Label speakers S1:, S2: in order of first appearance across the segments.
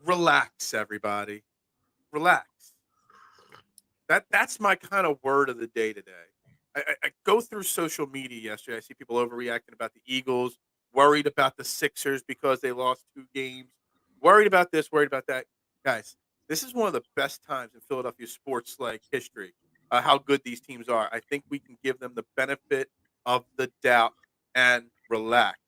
S1: Relax, everybody. Relax. That's my kind of word of the day today. I go through social media yesterday. I see people overreacting about the Eagles, worried about the Sixers because they lost 2 games, worried about this, worried about that. Guys, this is one of the best times in Philadelphia sports like history. How good these teams are. I think we can give them the benefit of the doubt and relax.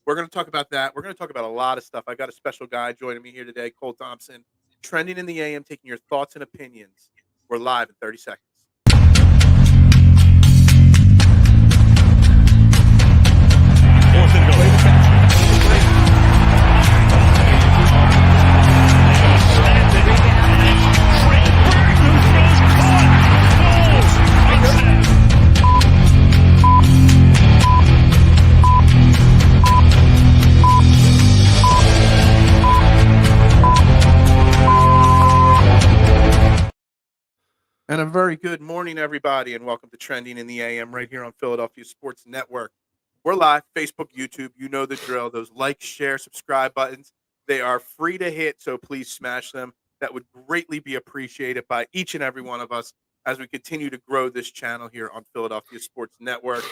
S1: We're going to talk about that. We're going to talk about a lot of stuff. I got a special guy joining me here today, Cole Thompson, trending in the AM, taking your thoughts and opinions. We're live in 30 seconds. And a very good morning, everybody, and welcome to Trending in the AM right here on Philadelphia Sports Network. We're live, Facebook, YouTube. You know the drill. Those like, share, subscribe buttons, they are free to hit, so please smash them. That would greatly be appreciated by each and every one of us as we continue to grow this channel here on Philadelphia Sports Network.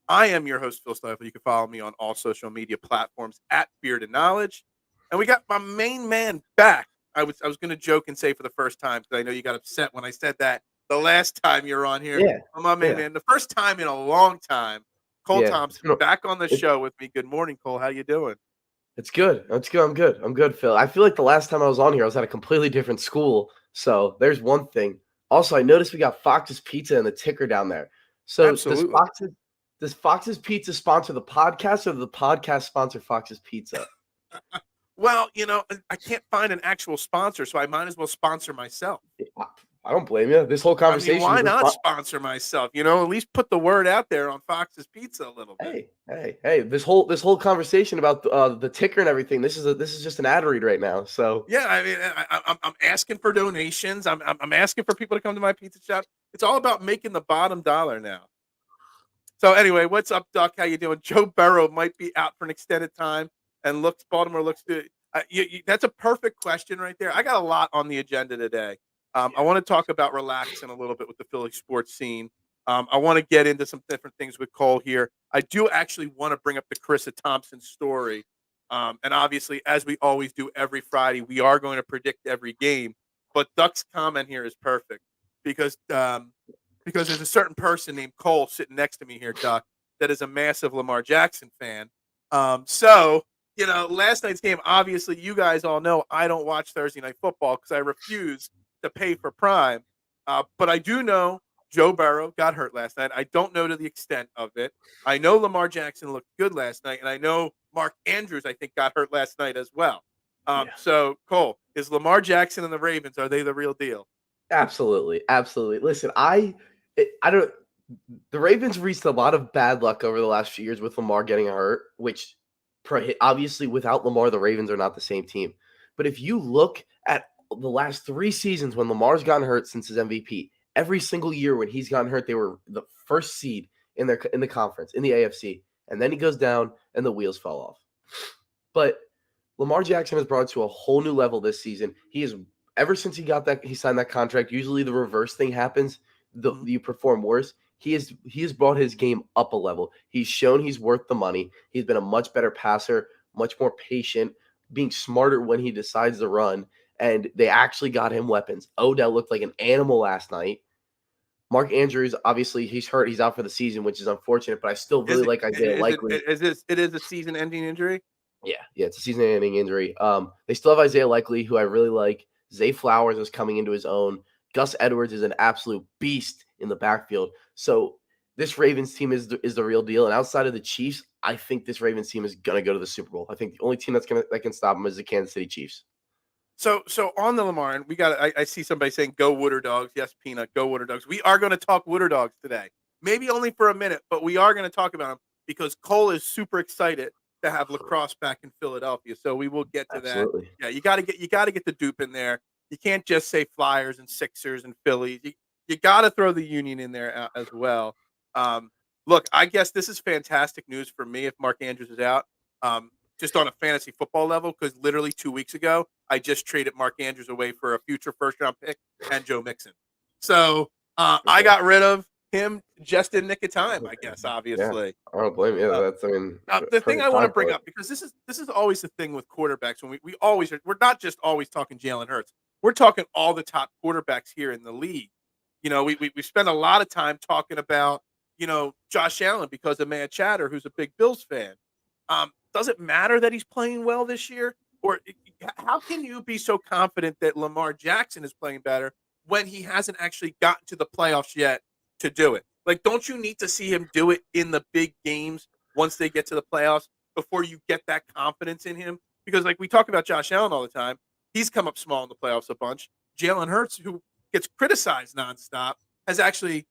S1: I am your host, Phil Stiefel. You can follow me on all social media platforms at Beard and Knowledge. And we got my main man back. I was going to joke and say for the first time because I know you got upset when I said that the last time you were on here.
S2: Yeah,
S1: Oh, my main
S2: yeah,
S1: man, the first time in a long time. Cole
S2: yeah.
S1: Thompson back on the show with me. Good morning, Cole. How you doing?
S2: It's good. It's good. I'm good, Phil. I feel like the last time I was on here, I was at a completely different school. So there's one thing. Also, I noticed we got Fox's Pizza in the ticker down there. So
S1: Absolutely.
S2: does Fox's Pizza sponsor the podcast, or the podcast sponsor Fox's Pizza?
S1: Well, I can't find an actual sponsor, so I might as well sponsor myself.
S2: I don't blame you. This whole
S1: I mean,
S2: conversation
S1: why
S2: is
S1: not sponsor myself? At least put the word out there on Fox's Pizza a little bit.
S2: Hey! This whole conversation about the ticker and everything. This is just an ad read right now. So
S1: Yeah, I mean, I'm asking for donations. I'm asking for people to come to my pizza shop. It's all about making the bottom dollar now. So anyway, what's up, Duck? How you doing? Joe Burrow might be out for an extended time, and Baltimore looks good. That's a perfect question right there. I got a lot on the agenda today. I want to talk about relaxing a little bit with the Philly sports scene. I want to get into some different things with Cole here. I do actually want to bring up the Chris Thompson story. And obviously, as we always do every Friday, we are going to predict every game. But Duck's comment here is perfect because there's a certain person named Cole sitting next to me here, Duck, that is a massive Lamar Jackson fan. Last night's game, obviously, you guys all know I don't watch Thursday Night Football because I refuse to pay for Prime. But I do know Joe Burrow got hurt last night. I don't know to the extent of it. I know Lamar Jackson looked good last night, and I know Mark Andrews, I think, got hurt last night as well. So, Cole, is Lamar Jackson and the Ravens, are they the real deal?
S2: absolutely. Listen, I don't. The Ravens reached a lot of bad luck over the last few years with Lamar getting hurt, which obviously without Lamar, the Ravens are not the same team. But if you look at the last 3 seasons when Lamar's gotten hurt since his MVP, every single year when he's gotten hurt, they were the first seed in the conference, in the AFC, and then he goes down and the wheels fall off. But Lamar Jackson has brought it to a whole new level this season. He is ever since he signed that contract. Usually the reverse thing happens. You perform worse. He has brought his game up a level. He's shown he's worth the money. He's been a much better passer, much more patient, being smarter when he decides to run. And they actually got him weapons. Odell looked like an animal last night. Mark Andrews, obviously, he's hurt. He's out for the season, which is unfortunate. But I still really like Isaiah Likely.
S1: It is a season-ending injury?
S2: Yeah, it's a season-ending injury. They still have Isaiah Likely, who I really like. Zay Flowers is coming into his own. Gus Edwards is an absolute beast in the backfield. So this Ravens team is the real deal. And outside of the Chiefs, I think this Ravens team is going to go to the Super Bowl. I think the only team that can stop them is the Kansas City Chiefs.
S1: So on the Lamar, and I see somebody saying go Waterdogs. Yes, Peanut, go Waterdogs. We are going to talk Waterdogs today. Maybe only for a minute, but we are going to talk about them because Cole is super excited to have lacrosse back in Philadelphia. So we will get to
S2: Absolutely.
S1: that. Yeah, you got to get the dupe in there. You can't just say Flyers and Sixers and Phillies. You got to throw the Union in there as well. Look, I guess this is fantastic news for me if Mark Andrews is out. just on a fantasy football level, because literally 2 weeks ago, I just traded Mark Andrews away for a future first-round pick and Joe Mixon. So, I
S2: Okay.
S1: got rid of him just in nick of time, I guess,
S2: Yeah,
S1: obviously.
S2: I don't blame you.
S1: Uh,
S2: That's, I mean,
S1: the thing I
S2: perfect
S1: want to
S2: time
S1: bring
S2: for it.
S1: up, because this is always the thing with quarterbacks, when we always are, we're not just always talking Jalen Hurts. We're talking all the top quarterbacks here in the league. We spend a lot of time talking about Josh Allen because of Matt Chatter, who's a big Bills fan. Does it matter that he's playing well this year, or how can you be so confident that Lamar Jackson is playing better when he hasn't actually gotten to the playoffs yet to do it? Like, don't you need to see him do it in the big games once they get to the playoffs before you get that confidence in him? Because, like, we talk about Josh Allen all the time, he's come up small in the playoffs a bunch. Jalen Hurts, who gets criticized nonstop, has actually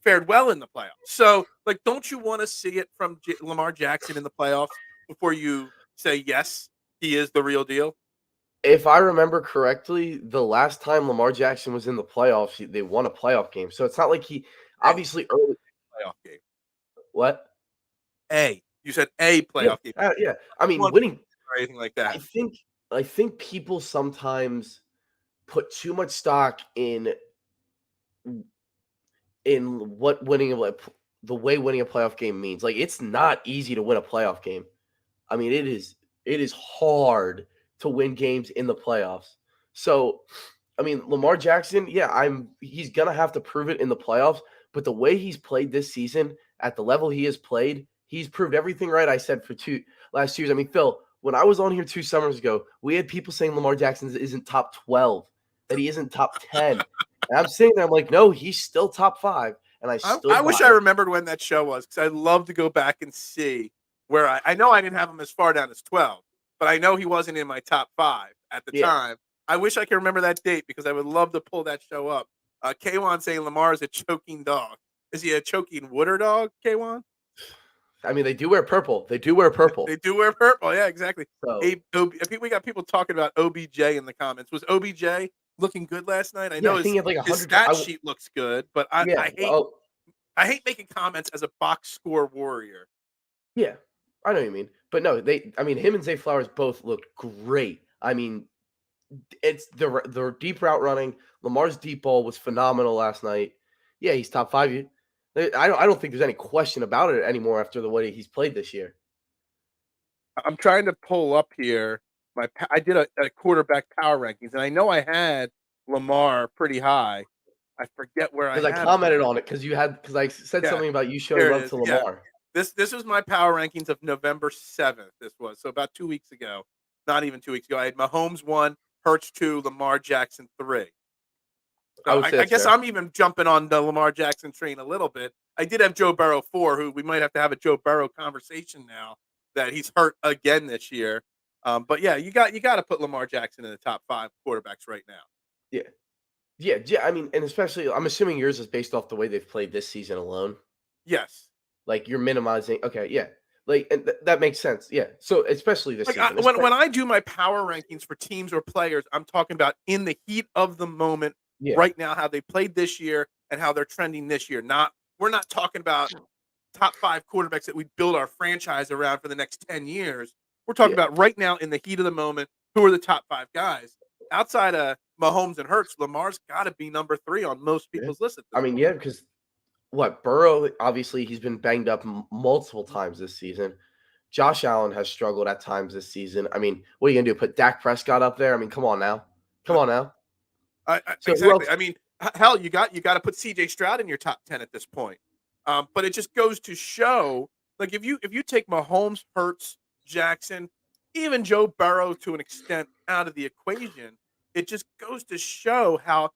S1: fared well in the playoffs. So, like, don't you want to see it from Lamar Jackson in the playoffs before you say yes, he is the real deal?
S2: If I remember correctly, the last time Lamar Jackson was in the playoffs, they won a playoff game. So it's not like he
S1: A
S2: obviously early.
S1: playoff game.
S2: What?
S1: You said a
S2: Yeah,
S1: playoff game.
S2: yeah. I mean,
S1: One
S2: winning.
S1: or anything like
S2: I
S1: that.
S2: think I think people sometimes put too much stock in what winning the way winning a playoff game means. Like, it's not easy to win a playoff game. I mean, it is hard to win games in the playoffs. So, I mean, Lamar Jackson, yeah, he's gonna have to prove it in the playoffs. But the way he's played this season, at the level he has played, he's proved everything right. I said for last years. I mean, Phil, when I was on here 2 summers ago, we had people saying Lamar Jackson isn't top 12, that he isn't top 10. And I'm sitting there, I'm like, no, he's still top 5, and I
S1: I
S2: stood by
S1: wish I
S2: it.
S1: remembered when that show was, because I'd love to go back and see where I know I didn't have him as far down as 12, but I know he wasn't in my top 5 at the
S2: Yeah,
S1: time. I wish I could remember that date because I would love to pull that show up. K1 saying Lamar is a choking dog. Is he a choking water dog, K1?
S2: I mean, they do wear purple. They do wear purple.
S1: They do wear purple. Yeah, exactly.
S2: So
S1: I think we got people talking about OBJ in the comments. Was OBJ looking good last night? I
S2: yeah,
S1: know
S2: I think he had like
S1: his
S2: 100.
S1: stat sheet looks good, but
S2: Yeah.
S1: I hate making comments as a box score warrior.
S2: Yeah. I know what you mean, but no, I mean, him and Zay Flowers both looked great. I mean, it's the deep route running. Lamar's deep ball was phenomenal last night. Yeah, he's top 5. I don't think there's any question about it anymore after the way he's played this year.
S1: I'm trying to pull up here. I did a quarterback power rankings, and I know I had Lamar pretty high. I forget where I
S2: Because I
S1: had him.
S2: commented on it because I said
S1: Yeah,
S2: something about you showing
S1: here it
S2: love
S1: is.
S2: to
S1: Yeah,
S2: Lamar.
S1: this was my power rankings of November 7th. This was so about 2 weeks ago. Not even 2 weeks ago. I had Mahomes 1, Hurts 2, Lamar Jackson 3.
S2: I
S1: So
S2: would say
S1: I
S2: that's
S1: guess
S2: fair.
S1: I'm even jumping on the Lamar Jackson train a little bit. I did have Joe Burrow 4, who we might have to have a Joe Burrow conversation now that he's hurt again this year. But yeah, you got to put Lamar Jackson in the top 5 quarterbacks right now.
S2: Yeah. Yeah, yeah. I mean, and especially, I'm assuming yours is based off the way they've played this season alone.
S1: Yes.
S2: Like, you're minimizing. Okay, yeah. Like, and that makes sense. Yeah. So especially this
S1: Like
S2: season.
S1: when I do my power rankings for teams or players, I'm talking about in the heat of the moment
S2: Yeah.
S1: right now, how they played this year and how they're trending this year. We're not talking about top 5 quarterbacks that we build our franchise around for the next 10 years. We're talking
S2: Yeah.
S1: about right now in the heat of the moment, who are the top 5 guys. Outside of Mahomes and Hurts, Lamar's got to be number 3 on most
S2: Yeah.
S1: people's list at
S2: I
S1: this
S2: mean,
S1: point.
S2: yeah, because Burrow, obviously, he's been banged up multiple times this season. Josh Allen has struggled at times this season. I mean, what are you gonna do? Put Dak Prescott up there? I mean, come on now. Come on now. So who
S1: Exactly.
S2: else?
S1: I mean, hell, you got to put C.J. Stroud in your top 10 at this point. But it just goes to show, like if you take Mahomes, Hurts, Jackson, even Joe Burrow to an extent out of the equation, it just goes to show how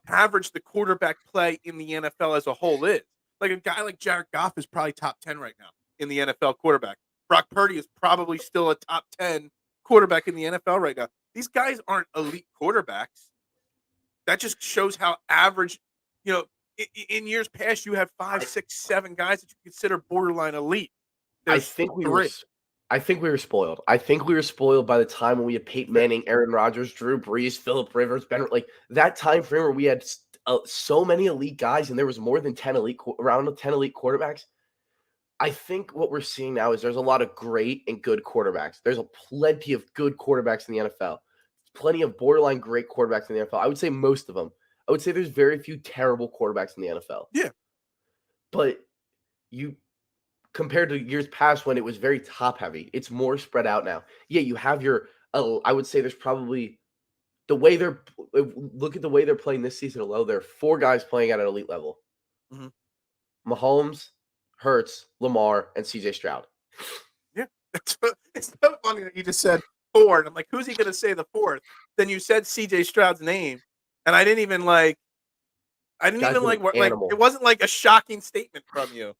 S1: average the quarterback play in the NFL as a whole is. Like a guy like Jared Goff is probably top 10 right now in the NFL quarterback. Brock Purdy is probably still a top 10 quarterback in the NFL right now. These guys aren't elite quarterbacks. That just shows how average, you know, in years past, you had 5,
S2: I,
S1: 6, 7 guys that you consider borderline elite.
S2: I
S1: There's
S2: think we were.
S1: 3.
S2: I think we were spoiled. I think we were spoiled by the time when we had Peyton Manning, Aaron Rodgers, Drew Brees, Phillip Rivers, Ben. Like that time frame where we had so many elite guys, and there was more than 10 around 10 elite quarterbacks. I think what we're seeing now is there's a lot of great and good quarterbacks. There's a plenty of good quarterbacks in the NFL. Plenty of borderline great quarterbacks in the NFL. I would say most of them. I would say there's very few terrible quarterbacks in the NFL.
S1: Yeah.
S2: But you compared to years past when it was very top heavy, it's more spread out now. Yeah, you have your I would say there's probably the way they're look at the way they're playing this season alone. There are four guys playing at an elite level.
S1: Mhm.
S2: Mahomes, Hurts, Lamar, and CJ Stroud.
S1: Yeah. It's so funny that you just said four. And I'm like, who's he going to say the fourth? Then you said CJ Stroud's name. And I didn't even like,
S2: Guy's been an
S1: it
S2: animal.
S1: wasn't like a shocking statement from you.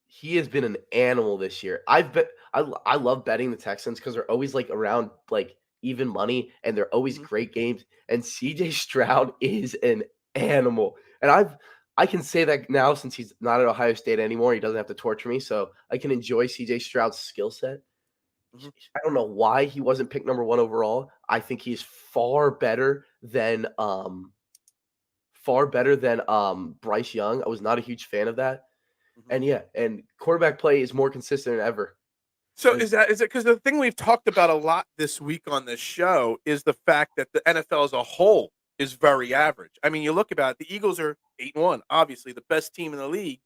S2: He has been an animal this year. I love betting the Texans because they're always like around like even money and they're always
S1: Mhm.
S2: great games. And CJ Stroud is an animal. And I can say that now since he's not at Ohio State anymore. He doesn't have to torture me. So I can enjoy CJ Stroud's skill set.
S1: Mhm.
S2: I don't know why he wasn't picked number one overall. I think he's far better than Bryce Young. I was not a huge fan of that.
S1: Mhm.
S2: And yeah, and quarterback play is more consistent than ever.
S1: So
S2: There's
S1: is it because the thing we've talked about a lot this week on this show is the fact that the NFL as a whole is very average. I mean, you look about it, the Eagles are 8-1, obviously the best team in the league,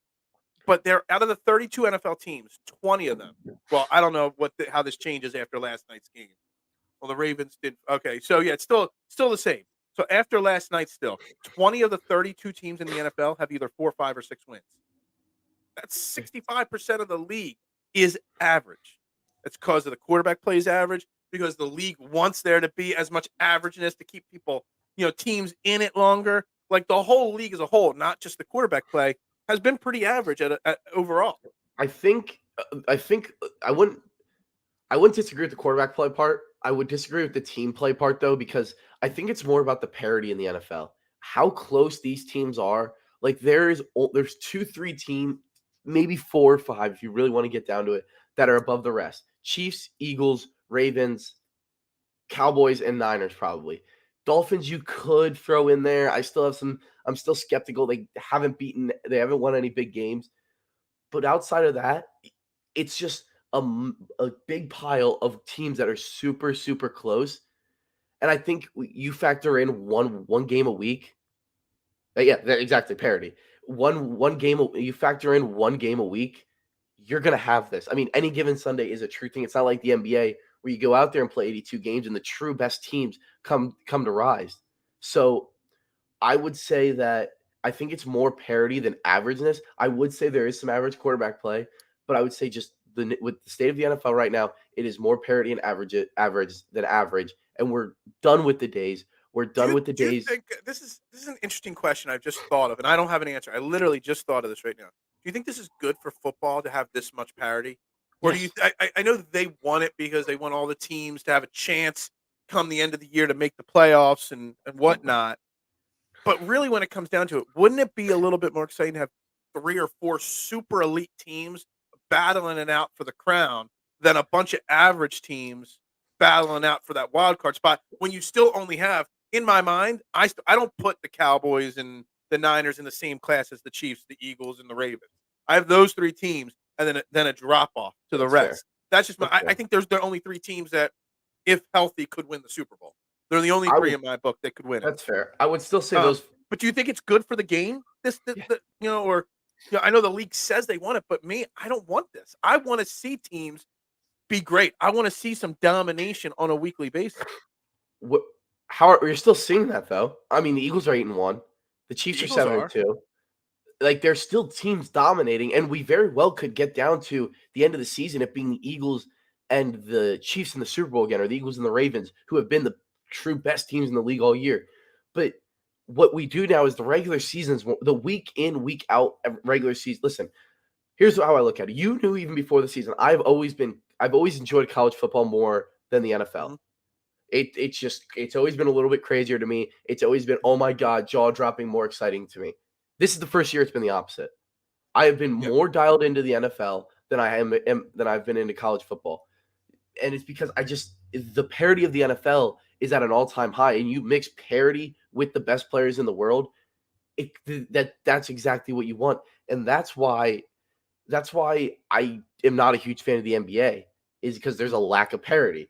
S1: but they're out of the 32 NFL teams, 20 of them. Well, I don't know how this changes after last night's game. Well, the Ravens did okay. So yeah, it's still the same. So after last night, still 20 of the 32 teams in the NFL have either 4, 5, or 6 wins. That's 65% of the league is average. It's because of the quarterback plays average, because the league wants there to be as much averageness to keep people, teams in it longer. Like the whole league as a whole, not just the quarterback play, has been pretty average at overall.
S2: I think I wouldn't disagree with the quarterback play part. I would disagree with the team play part though because I think it's more about the parity in the NFL. How close these teams are. Like there's 2, 3 team, maybe 4 or 5 if you really want to get down to it that are above the rest. Chiefs, Eagles, Ravens, Cowboys, and Niners probably. Dolphins you could throw in there. I'm still skeptical. They haven't won any big games. But outside of that, it's just a big pile of teams that are super, super close. And I think you factor in one game a week. Yeah, exactly, parity. One game you factor in one game a week, you're gonna have this. I mean, any given Sunday is a true thing. It's not like the NBA where you go out there and play 82 games and the true best teams come to rise. So I would say that I think it's more parity than averageness. I would say there is some average quarterback play, but I would say just with the state of the NFL right now, it is more parity and average than average, and we're done with the days. We're done with the
S1: Do you
S2: days.
S1: think this is an interesting question I've just thought of, and I don't have an answer. I literally just thought of this right now. Do you think this is good for football to have this much parity, or do you?
S2: Yes,
S1: I know that they want it because they want all the teams to have a chance come the end of the year to make the playoffs and whatnot. But really, when it comes down to it, wouldn't it be a little bit more exciting to have 3 or 4 super elite teams battling it out for the crown than a bunch of average teams battling out for that wild card spot when you still only have, in my mind, I don't put the Cowboys and the Niners in the same class as the Chiefs, the Eagles, and the Ravens. I have those 3 teams, and then a drop off to the
S2: that's fair.
S1: rest. That's just my.
S2: That's
S1: I
S2: fair.
S1: think there are only 3 teams that, if healthy, could win the Super Bowl. They're the only
S2: I
S1: 3
S2: would.
S1: in my book that could win it.
S2: That's fair. I would still say
S1: Um,
S2: those.
S1: but do you think it's good for the game?
S2: Yeah.
S1: Or I know the league says they want it, but me, I don't want this. I want to see teams be great. I want to see some domination on a weekly basis.
S2: What? How are you're still seeing that though? I mean, the Eagles are 8-1. The
S1: The
S2: Chiefs are
S1: Eagles
S2: seven and
S1: are.
S2: two. Like there's still teams dominating, and we very well could get down to the end of the season it being the Eagles and the Chiefs in the Super Bowl again, or the Eagles and the Ravens, who have been the true best teams in the league all year. But what we do now is the regular seasons, the week in, week out regular season. Listen, here's how I look at it. You knew even before the season, I've always enjoyed college football more than the NFL.
S1: Mhm,
S2: It's always been a little bit crazier to me. It's always been, oh
S1: mhm.
S2: my God, jaw dropping, more exciting to me. This is the first year it's been the opposite. I have been
S1: Yeah.
S2: more dialed into the NFL than I've been into college football. And it's because the parity of the NFL is at an all-time high, and you mix parity with the best players in the world, that's exactly what you want. And that's why that's why I am not a huge fan of the NBA, is because there's a lack of parity.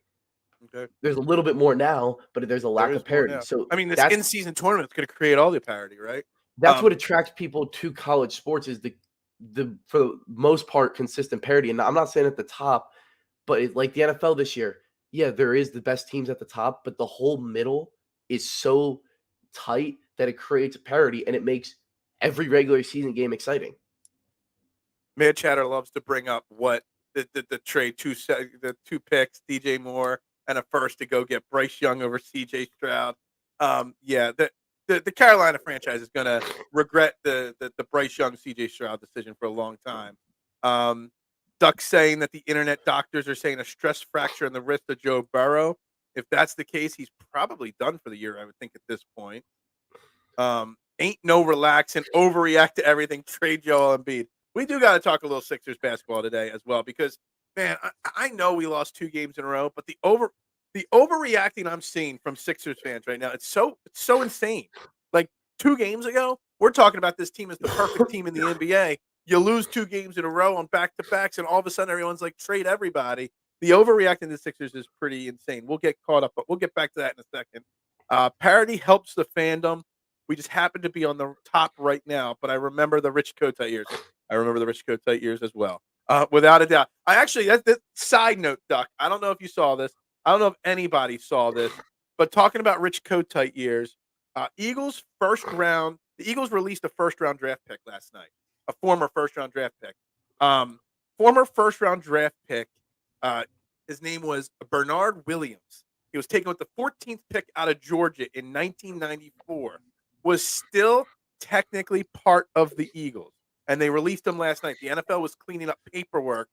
S1: Okay.
S2: There's a little bit more now, but there's a
S1: There
S2: lack
S1: is
S2: of
S1: more
S2: parity.
S1: now.
S2: So
S1: I mean, this
S2: that's
S1: in-season tournament is going to create all the parity, right?
S2: that's what
S1: Um,
S2: attracts people to college sports is the for the most part consistent parity. And I'm not saying at the top, but like the NFL this year, yeah, there is the best teams at the top, but the whole middle is so tight that it creates a parity and it makes every regular season game exciting.
S1: Mad Chatter loves to bring up what the trade the two picks, DJ Moore and a first to go get Bryce Young over CJ Stroud. Yeah, the Carolina franchise is gonna regret the Bryce Young CJ Stroud decision for a long time. Um, Duck saying that the internet doctors are saying a stress fracture in the wrist of Joe Burrow. If that's the case, he's probably done for the year, I would think at this point. Ain't no relaxing, overreact to everything. Trade Joel Embiid. We do got to talk a little Sixers basketball today as well because man, I know we lost 2 games in a row, but the overreacting I'm seeing from Sixers fans right now, it's so insane. Like 2 games ago, we're talking about this team as the perfect team in the NBA. You lose 2 games in a row on back to backs, and all of a sudden everyone's like trade everybody. The overreacting to the Sixers is pretty insane. We'll get caught up, but we'll get back to that in a second. Parity helps the fandom. We just happen to be on the top right now, but I remember the Rich Kota years. I remember the Rich Kota years as well, without a doubt. I actually that side note, Duck. I don't know if you saw this. I don't know if anybody saw this, but talking about Rich Kota years, Eagles first round. The Eagles released a first round draft pick last night, a former first round draft pick. Um, Former first round draft pick. Uh, his name was Bernard Williams. He was taken with the 14th pick out of Georgia in 1994. Was still technically part of the Eagles, and they released him last night. The NFL was cleaning up paperwork,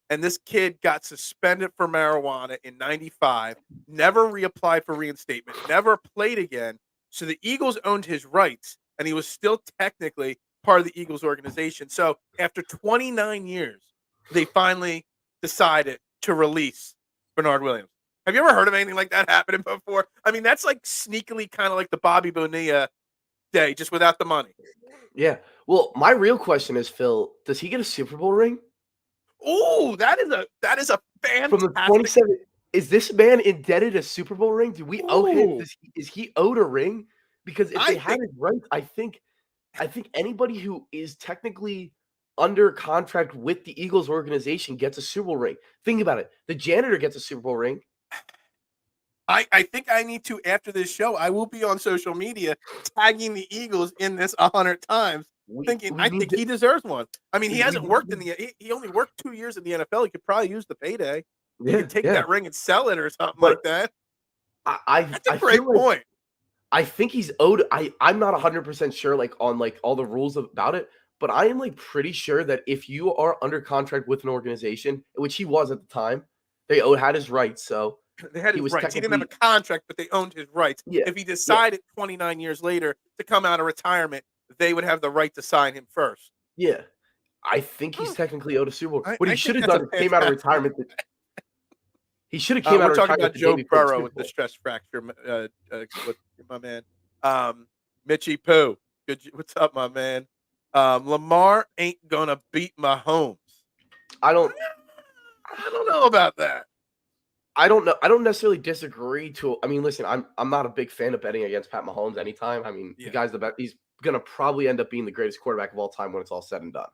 S1: and this kid got suspended for marijuana in '95. Never reapplied for reinstatement. Never played again. So the Eagles owned his rights, and he was still technically part of the Eagles organization. So after 29 years, they finally decided to release Bernard Williams. Have you ever heard of anything like that happening before? I mean, that's like sneakily kind of like the Bobby Bonilla day, just without the money.
S2: Yeah. Well, my real question is, Phil, does he get a Super Bowl ring?
S1: Ooh, that is a
S2: From the
S1: fantastic.
S2: 27, is this man indebted a Super Bowl ring? Do we owe him?
S1: Ooh,
S2: Is he owed a ring? Because if they
S1: I
S2: had
S1: think
S2: his rights, I think anybody who is technically under contract with the Eagles organization gets a Super Bowl ring. Think about it. The janitor gets a Super Bowl ring.
S1: I think I need to after this show. I will be on social media tagging the Eagles in this 100 times, thinking
S2: We
S1: I
S2: need
S1: think
S2: to
S1: he deserves one. I mean, he
S2: we
S1: hasn't
S2: need
S1: worked in
S2: to,
S1: he only worked 2 years in the NFL. He could probably use the payday. He
S2: yeah,
S1: could take
S2: yeah.
S1: that ring and sell it or something
S2: But
S1: like that.
S2: I I,
S1: That's a
S2: I
S1: great
S2: feel like
S1: point.
S2: I think he's owed. I'm not 100% sure like on like all the rules about it, but I am like pretty sure that if you are under contract with an organization, which he was at the time, they owed had his rights. So
S1: They had
S2: he
S1: his
S2: was
S1: rights. He didn't have a
S2: technically,
S1: contract, but they owned his rights.
S2: yeah,
S1: If he
S2: yeah,
S1: decided 29 years later to come out of retirement, they would have the right to sign him first.
S2: yeah. I think he's
S1: Hmm,
S2: technically owed a Super Bowl. What he
S1: I
S2: should
S1: think
S2: have
S1: that's a
S2: done is came out of
S1: fantastic.
S2: retirement. He should have came out
S1: We're
S2: of
S1: talking
S2: retirement
S1: about
S2: the day
S1: Joe
S2: before the
S1: Burrow
S2: Super
S1: with the
S2: Bowl.
S1: stress fracture. With my man, Mitchie Pooh. What's up, my man? Lamar ain't gonna beat Mahomes.
S2: I don't.
S1: I don't know about that.
S2: I don't know. I don't necessarily disagree to. I mean, listen, I'm not a big fan of betting against Pat Mahomes anytime. I mean, the
S1: Yeah.
S2: guy's the best. He's gonna probably end up being the greatest quarterback of all time when it's all said and done.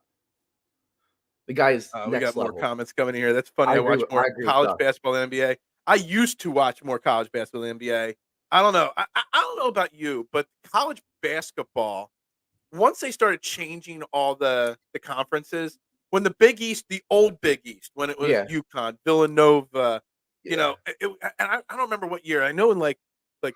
S2: The guy is
S1: We
S2: next
S1: got more
S2: level.
S1: comments coming here. That's funny. I watch
S2: I
S1: more
S2: agree with
S1: college
S2: Doug.
S1: basketball than NBA. I used to watch more college basketball than NBA. I don't know. I don't know about you, but college basketball, once they started changing all the conferences, when the Big East, the old Big East, when it was
S2: Yeah,
S1: UConn, Villanova,
S2: yeah,
S1: and I don't remember what year. I know in like the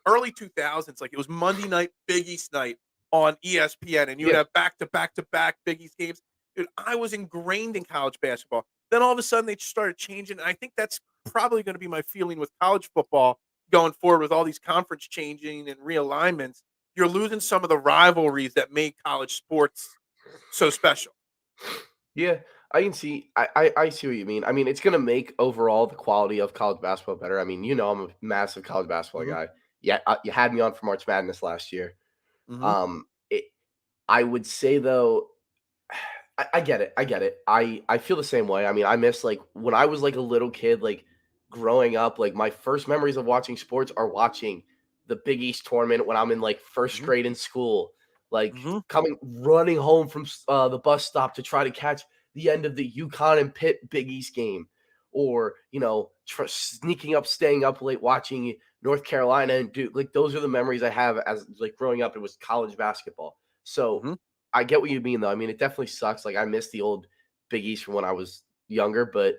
S1: early 2000s, like it was Monday night Big East night on ESPN, and you would
S2: yeah,
S1: have back to back to back Big East games. Dude, I was ingrained in college basketball. Then all of a sudden they just started changing, and I think that's probably going to be my feeling with college football going forward with all these conference changing and realignments. You're losing some of the rivalries that made college sports so special.
S2: yeah. I can see. I see what you mean. I mean, it's gonna make overall the quality of college basketball better. I mean, I'm a massive college basketball
S1: Mhm,
S2: guy. Yeah, you had me on for March Madness last year.
S1: mhm.
S2: It, I would say though, I get it. I get it. I feel the same way. I mean, I miss like when I was like a little kid, like growing up, like my first memories of watching sports are watching the Big East tournament when I'm in like first
S1: Hmm.
S2: grade in school, like
S1: Hmm.
S2: running home from the bus stop to try to catch the end of the UConn and Pitt Big East game, or sneaking up, staying up late watching North Carolina and Duke. Like those are the memories I have as like growing up. It was college basketball. So
S1: Hmm.
S2: I get what you mean, though. I mean, it definitely sucks. Like, I miss the old Big East from when I was younger, but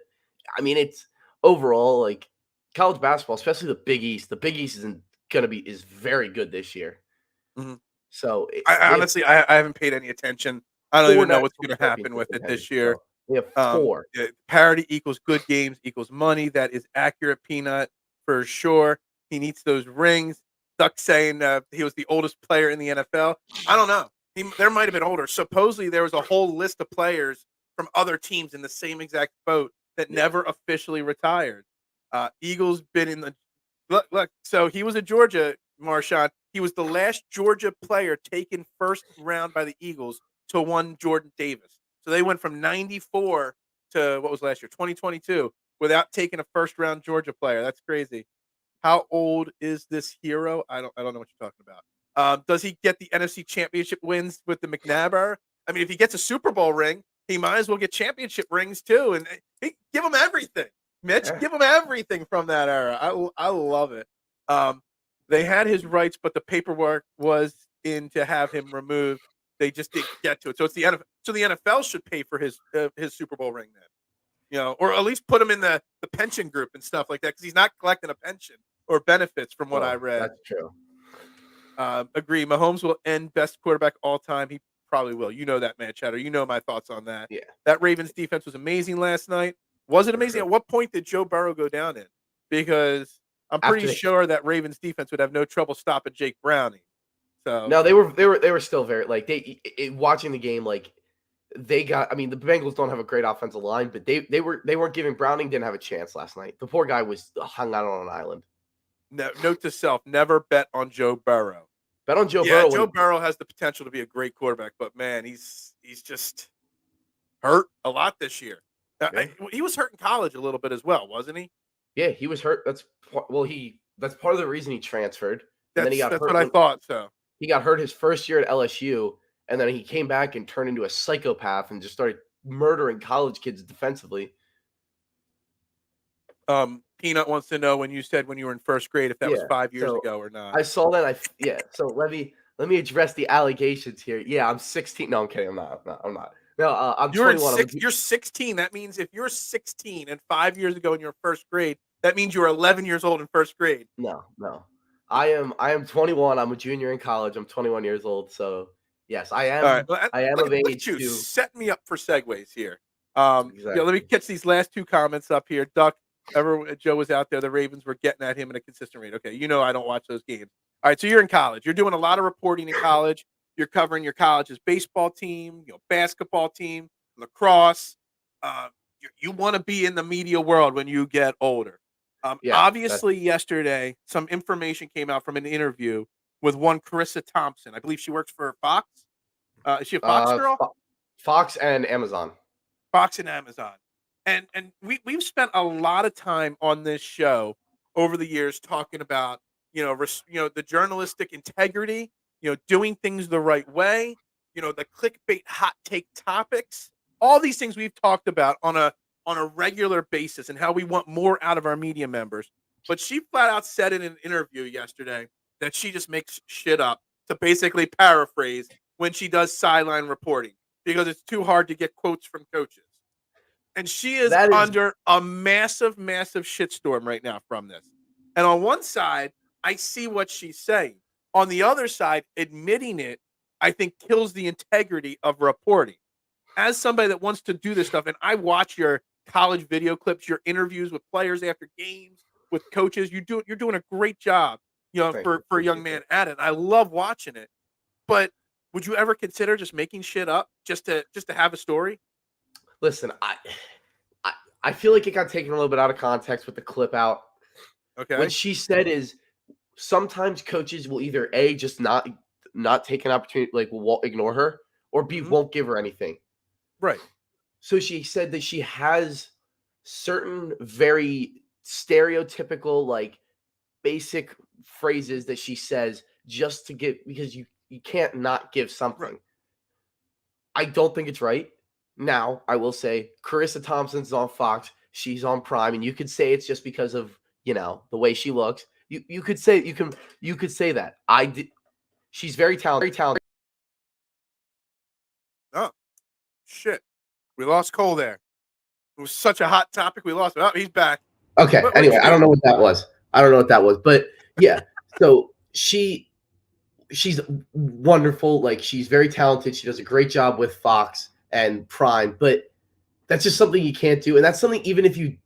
S2: I mean, it's overall like college basketball, especially the Big East. The Big East isn't gonna be is very good this year.
S1: Hmm.
S2: So
S1: I
S2: they have
S1: honestly, I haven't paid any attention. I don't
S2: four
S1: even know what's
S2: national
S1: going to happen
S2: championship
S1: with it
S2: contenders.
S1: this year.
S2: So they have four.
S1: Parity equals good games equals money. That is accurate, Peanut, for sure. He needs those rings. Duck saying he was the oldest player in the NFL. I don't know. There might have been older. Supposedly, there was a whole list of players from other teams in the same exact boat that
S2: Yeah.
S1: never officially retired. Eagles been in the look. So he was a Georgia, Marshawn. He was the last Georgia player taken first round by the Eagles to one Jordan Davis. So they went from 94 to what was last year, 2022, without taking a first round Georgia player. That's crazy. How old is this hero? I don't know what you're talking about. Does he get the NFC Championship wins with the McNabb? I mean, if he gets a Super Bowl ring, he might as well get championship rings too, and give him everything. Mitch,
S2: Yeah.
S1: give him everything from that era. I love it. Um, they had his rights, but the paperwork was in to have him removed. They just didn't get to it. So it's the NFL. So the NFL should pay for his Super Bowl ring then, or at least put him in the pension group and stuff like that because he's not collecting a pension or benefits from what I
S2: Well,
S1: read.
S2: that's true.
S1: Agree. Mahomes will end best quarterback all time. He probably will. You know that, man, Chatter. You know my thoughts on that.
S2: Yeah,
S1: That Ravens defense was amazing last night. Was it
S2: for
S1: amazing?
S2: sure.
S1: At what point did Joe Burrow go down in? Because I'm pretty
S2: After they
S1: sure that Ravens defense would have no trouble stopping Jake Browning. So,
S2: No, they were still very like watching the game like they got. I mean, the Bengals don't have a great offensive line, but they weren't giving Browning didn't have a chance last night. The poor guy was hung out on an island.
S1: note to self: never bet on Joe Burrow.
S2: Bet on Joe
S1: Yeah,
S2: Burrow
S1: Joe
S2: when
S1: Burrow has the potential to be a great quarterback, but man, he's just hurt a lot this year.
S2: yeah,
S1: He was hurt in college a little bit as well, wasn't he?
S2: yeah he was hurt. That's part of the reason he transferred, and then he got
S1: That's what
S2: hurt
S1: I
S2: when
S1: thought. So,
S2: he got hurt his first year at LSU, and then he came back and turned into a psychopath and just started murdering college kids defensively.
S1: Peanut wants to know when you said when you were in first grade if that was
S2: Yeah,
S1: 5 years
S2: so
S1: ago or not.
S2: I saw that. Yeah. So let me address the allegations here. Yeah, I'm 16. No, I'm kidding. I'm not. No, I'm
S1: You're in
S2: 21.
S1: six. You're 16. That means if you're 16 and 5 years ago in your first grade, that means you were 11 years old in first grade.
S2: No. I am 21. I'm a junior in college. I'm 21 years old. So yes, I
S1: All right.
S2: am.
S1: Well,
S2: I am
S1: look,
S2: of
S1: look at
S2: age
S1: you
S2: to
S1: setting me up for segues here. Let me
S2: exactly.
S1: catch these last two comments up here. Duck, ever Joe was out there. The Ravens were getting at him at a consistent rate. Okay, I don't watch those games. All right, so you're in college. You're doing a lot of reporting in college. You're covering your college's baseball team, basketball team, lacrosse. Uh, you want to be in the media world when you get older.
S2: Yeah. That's
S1: Obviously, yesterday some information came out from an interview with one Carissa Thompson. I believe she works for Fox. Is she a Fox
S2: uh
S1: girl?
S2: Fo- Fox and Amazon.
S1: Fox and Amazon. And we've spent a lot of time on this show over the years talking about, the journalistic integrity, doing things the right way, the clickbait hot take topics, all these things we've talked about on a regular basis and how we want more out of our media members. But she flat out said in an interview yesterday that she just makes shit up to basically paraphrase when she does sideline reporting because it's too hard to get quotes from coaches. And she is
S2: That is
S1: under a massive, massive shitstorm right now from this. And on one side, I see what she's saying. On the other side, admitting it, I think kills the integrity of reporting. As somebody that wants to do this stuff, and I watch your college video clips, your interviews with players after games, with coaches, you're doing a great job,
S2: thank you.
S1: for a young
S2: Appreciate
S1: man
S2: that.
S1: at it. I love watching it. But would you ever consider just making shit up just to have a story?
S2: Listen, I I feel like it got taken a little bit out of context with the clip out. When
S1: Okay.
S2: she said is sometimes coaches will either A, just not take an opportunity, like will ignore her, or B,
S1: Hmm.
S2: won't give her anything.
S1: Right.
S2: So she said that she has certain very stereotypical, like basic phrases that she says just to get because you can't not give
S1: Right.
S2: something. I don't think it's right. Now, I will say Carissa Thompson's on Fox. She's on Prime, and you could say it's just because of the way she looks. You could say you could say that. I did. She's very talented. Very talented.
S1: Oh, shit. We lost Cole there. It was such a hot topic. We lost him. Oh, he's back.
S2: Okay.
S1: What'd
S2: Anyway,
S1: you
S2: I don't
S1: do?
S2: know what that was. I don't know what that was, but yeah. So she's wonderful. Like she's very talented. She does a great job with Fox and Prime, but that's just something you can't do. And that's something even if you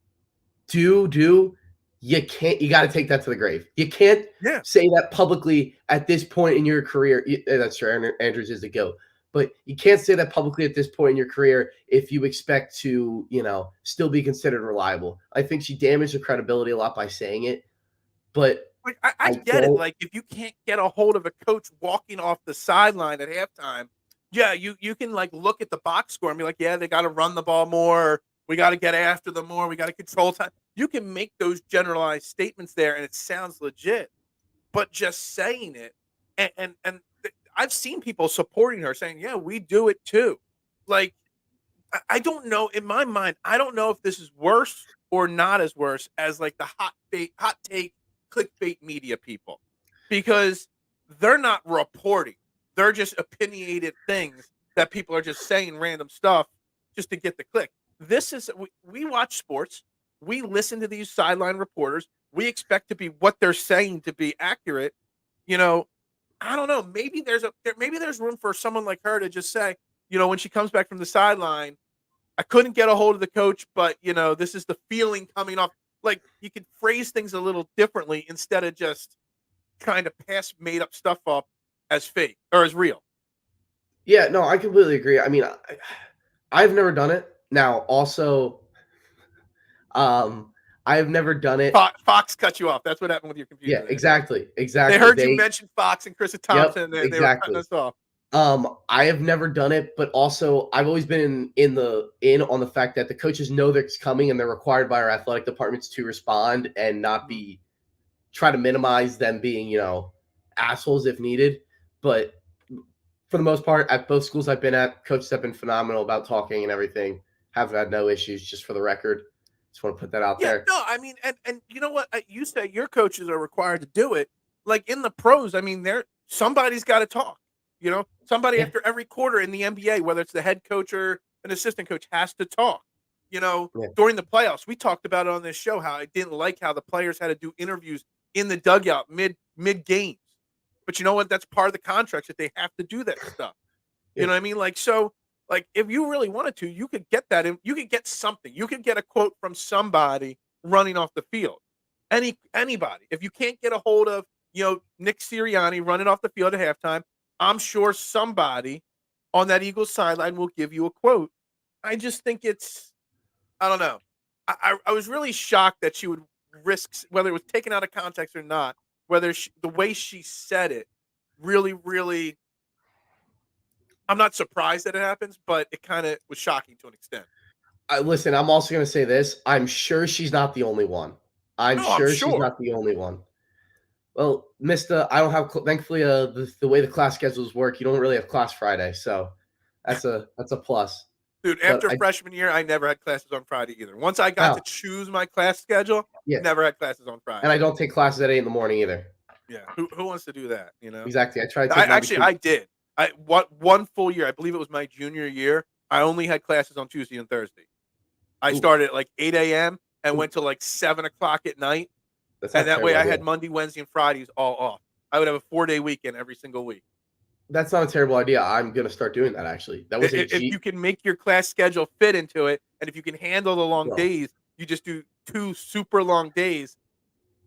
S2: do, you got to take that to the grave. You can't
S1: Yeah.
S2: say that publicly at this point in your career. That's true. Andrews is the GOAT. But you can't say that publicly at this point in your career if you expect to, still be considered reliable. I think she damaged her credibility a lot by saying it. But
S1: Like I
S2: I
S1: get it.
S2: don't.
S1: Like if you can't get a hold of a coach walking off the sideline at halftime, yeah, you can like look at the box score and be like, yeah, they got to run the ball more. Or we got to get after them more. We got to control time. You can make those generalized statements there, and it sounds legit. But just saying it, I've seen people supporting her saying, yeah, we do it too. Like I don't know. In my mind, I don't know if this is worse or not as worse as like the hot take, clickbait media people, because they're not reporting; they're just opinionated things that people are just saying random stuff just to get the click. This is we watch sports, we listen to these sideline reporters, we expect to be what they're saying to be accurate. You know, I don't know. Maybe there's room for someone like her to just say, when she comes back from the sideline, I couldn't get a hold of the coach, but this is the feeling coming off. Like you could phrase things a little differently instead of just trying to pass made up stuff up as fake or as real.
S2: Yeah, no, I completely agree. I mean, I've never done it. Now, also, I've never done it.
S1: Fox cut you off. That's what happened with your computer.
S2: Yeah,
S1: There.
S2: exactly,
S1: They
S2: exactly.
S1: heard you mention Fox and Chris
S2: Yep,
S1: Thompson. They were cutting
S2: exactly.
S1: us off.
S2: I have never done it, but also I've always been in on the fact that the coaches know that's coming and they're required by our athletic departments to respond and not be try to minimize them being, assholes if needed. But for the most part, at both schools I've been at, coaches have been phenomenal about talking and everything. Have had no issues, just for the record. Just want to put that out
S1: Yeah,
S2: there.
S1: no, I mean, and you know what? You say your coaches are required to do it. Like in the pros, I mean, somebody's got to talk. Somebody
S2: Yeah.
S1: after every quarter in the NBA, whether it's the head coach or an assistant coach, has to talk.
S2: Yeah.
S1: During the playoffs, we talked about it on this show how I didn't like how the players had to do interviews in the dugout mid games. But you know what? That's part of the contracts that they have to do that stuff. You know what I mean? Like so. Like if you really wanted to, you could get that in. You could get something. You could get a quote from somebody running off the field. Anybody. If you can't get a hold of Nick Sirianni running off the field at halftime, I'm sure somebody on that Eagles sideline will give you a quote. I just think I don't know. I was really shocked that she would risk, whether it was taken out of context or not, the way she said it really, really. I'm not surprised that it happens, but it kind of was shocking to an extent.
S2: Listen, I'm also going to say this. I'm sure she's not the only one. I'm
S1: No, I'm
S2: sure she's
S1: sure.
S2: not the only one. Well, Mr. I don't have thankfully the way the class schedules work, you don't really have class Friday, so that's a plus.
S1: Dude,
S2: But
S1: after freshman year, I never had classes on Friday either. Once I got to choose my class schedule,
S2: yeah,
S1: never had classes on Friday.
S2: and I don't take classes at 8 a.m. either.
S1: Yeah, who wants to do that?
S2: Exactly. I try to take
S1: I did. One full year. I believe it was my junior year. I only had classes on Tuesday and Thursday. I started at like 8 a.m. and went to like 7 o'clock at night. And that way I had Monday, Wednesday, and Fridays all off. I would have a 4-day weekend every single week.
S2: That's not a terrible idea. I'm going to start doing that, actually. That was
S1: if you can make your class schedule fit into it, and if you can handle the long days, you just do 2 super long days,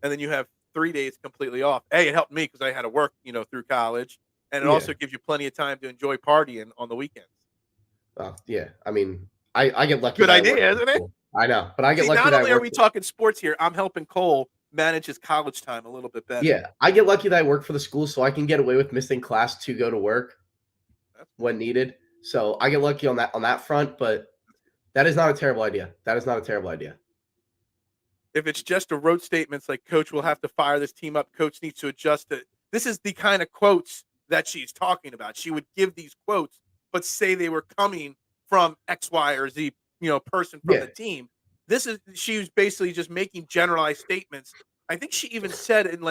S1: and then you have 3 days completely off. Hey, it helped me because I had to work, through college, and it also gives you plenty of time to enjoy partying on the weekends.
S2: Yeah. I mean, I get lucky.
S1: Good idea, isn't it?
S2: I know, but I get lucky.
S1: Not only are we talking sports here, I'm helping Cole manage his college time a little bit better.
S2: Yeah, I get lucky that I work for the school, so I can get away with missing class to go to work when needed. So I get lucky on that front, but that is not a terrible idea. That is not a terrible idea.
S1: If it's just a rote statements like coach will have to fire this team up, coach needs to adjust it. This is the kind of quotes that she's talking about. She would give these quotes, but say they were coming from X, Y, or Z, person from
S2: Yeah.
S1: the team. She was basically just making generalized statements. I think she even said in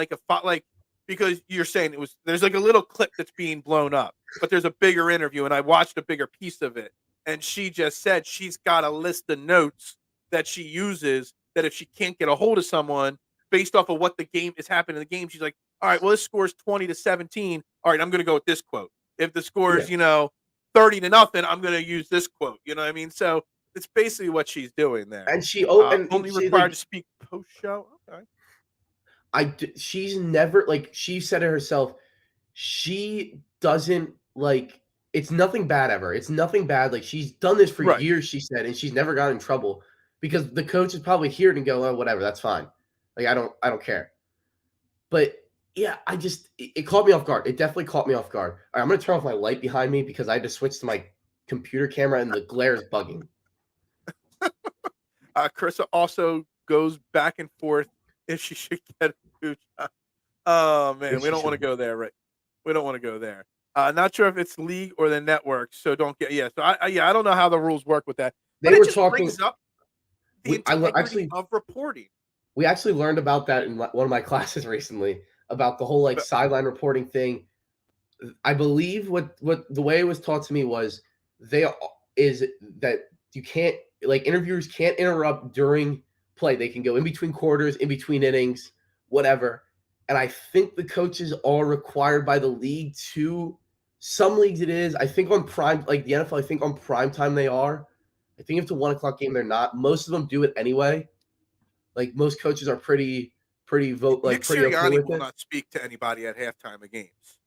S1: because you're saying there's like a little clip that's being blown up, but there's a bigger interview, and I watched a bigger piece of it, and she just said she's got a list of notes that she uses that if she can't get a hold of someone based off of what the game is happening in the game, she's like, all right, well, this score's 20-17. All right, I'm going to go with this quote. If the score is, 30-0, I'm going to use this quote. You know what I mean? So it's basically what she's doing there.
S2: And
S1: Only required to speak post show. Okay.
S2: She's never she said it herself. She doesn't it's nothing bad ever. It's nothing bad. Like she's done this for years, she said, and she's never got in trouble because the coach is probably here and go, oh, whatever, that's fine. Like I don't care. But yeah, it caught me off guard. It definitely caught me off guard. All right, I'm gonna turn off my light behind me because I had to switch to my computer camera and the glare is bugging.
S1: Carissa also goes back and forth if she should get a new job. Oh man, we don't want to go there, right? We don't want to go there. Not sure if it's league or the network, so don't get So I don't know how the rules work with that.
S2: They were talking
S1: brings up the integrity of reporting.
S2: We actually learned about that in one of my classes recently about the whole sideline reporting thing. I believe what the way it was taught to me was that you can't interviewers can't interrupt during play. They can go in between quarters, in between innings, whatever. And I think the coaches are required by the league to. Some leagues it is. I think on prime, like the NFL, I think on prime time they are. I think if it's a 1:00 game, they're not. Most of them do it anyway. Like most coaches are pretty
S1: Nick Sirianni will not speak to anybody at halftime of games.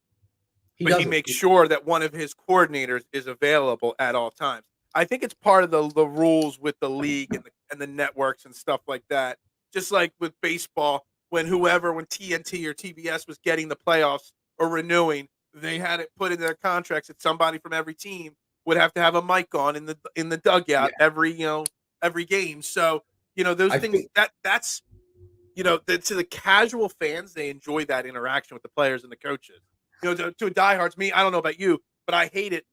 S1: He makes sure that one of his coordinators is available at all times. I think it's part of the rules with the league and the networks and stuff like that. Just like with baseball, when TNT or TBS was getting the playoffs or renewing, they had it put in their contracts that somebody from every team would have to have a mic on in the dugout every game. So those things that's to the casual fans, they enjoy that interaction with the players and the coaches. To diehards, me, I don't know about you, but I hate it.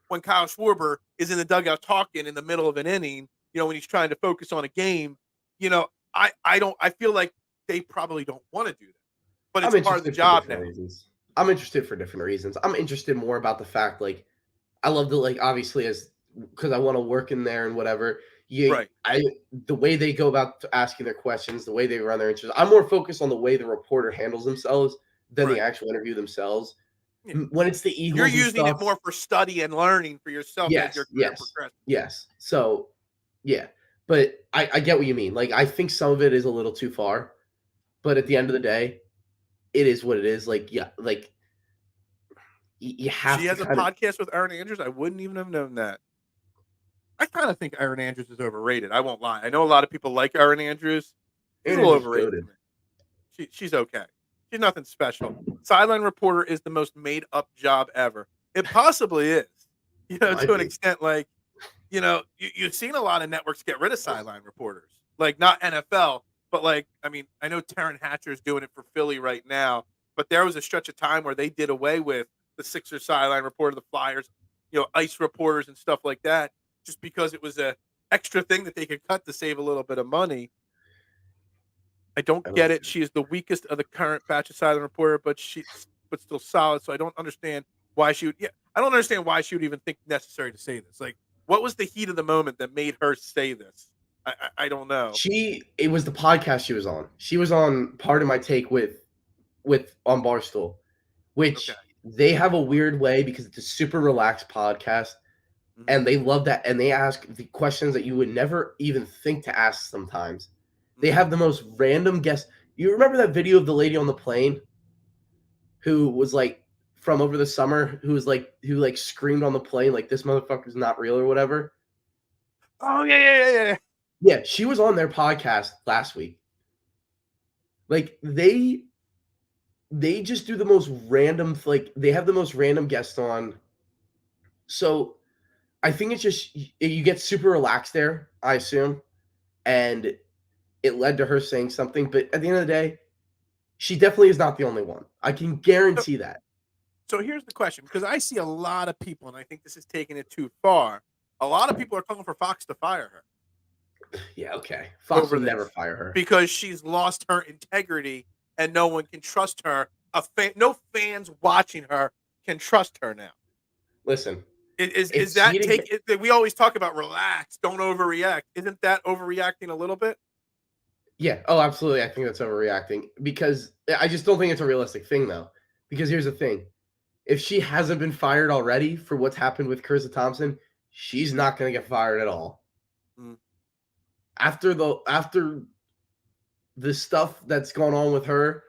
S1: When Kyle Schwarber is in the dugout talking in the middle of an inning, when he's trying to focus on a game, I feel like they probably don't want to do that, but it's part of the job now.
S2: I'm interested for different reasons. I'm interested more about the fact, I love the obviously because I want to work in there and whatever. The way they go about asking their questions, the way they run their interviews. I'm more focused on the way the reporter handles themselves than the actual interview themselves. Yeah. When it's the Eagles,
S1: you're using it more for study and learning for yourself as your career progresses.
S2: Yes. So, yeah. But I get what you mean. I think some of it is a little too far. But at the end of the day, it is what it is. You have
S1: She has a podcast with Erin Andrews. I wouldn't even have known that. I kind of think Erin Andrews is overrated. I won't lie. I know a lot of people like Erin Andrews. She's a little overrated. She's okay. She's nothing special. Sideline reporter is the most made-up job ever. It possibly is. To an extent, you've seen a lot of networks get rid of sideline reporters. Not NFL, but I know Taryn Hatcher is doing it for Philly right now, but there was a stretch of time where they did away with the Sixers sideline reporter, the Flyers, ice reporters and stuff like that, just because it was a extra thing that they could cut to save a little bit of money. I don't get it. She is the weakest of the current batch of sideline reporter, but still solid. So I don't understand why she would. Yeah, I don't understand why she would even think necessary to say this. What was the heat of the moment that made her say this? I don't know.
S2: It was the podcast she was on. She was on Part of My Take with on Barstool, which they have a weird way because it's a super relaxed podcast, and they love that. And they ask the questions that you would never even think to ask sometimes. They have the most random guests. You remember that video of the lady on the plane who was from over the summer, who screamed on the plane this motherfucker's not real or whatever?
S1: Oh, yeah.
S2: Yeah, she was on their podcast last week. They just do the most random, they have the most random guests on. So I think it's just you get super relaxed there, I assume, and it led to her saying something. But at the end of the day, she definitely is not the only one. I can
S1: So,
S2: guarantee that.
S1: so here's the question, because I see a lot of people, and I think this is taking it too far. A lot of people are calling for Fox to fire her
S2: Yeah, okay. Fox
S1: over
S2: will never
S1: this
S2: fire her.
S1: because she's lost her integrity and no one can trust her. No fans watching her can trust her now.
S2: Listen,
S1: Is
S2: it's
S1: that
S2: cheating.
S1: we always talk about relax, don't overreact. Isn't that overreacting a little bit?
S2: Yeah. Oh, absolutely. I think that's overreacting because I just don't think it's a realistic thing, though. Because here's the thing: if she hasn't been fired already for what's happened with Carissa Thompson, she's not going to get fired at all.
S1: Mm.
S2: After the stuff that's gone on with her,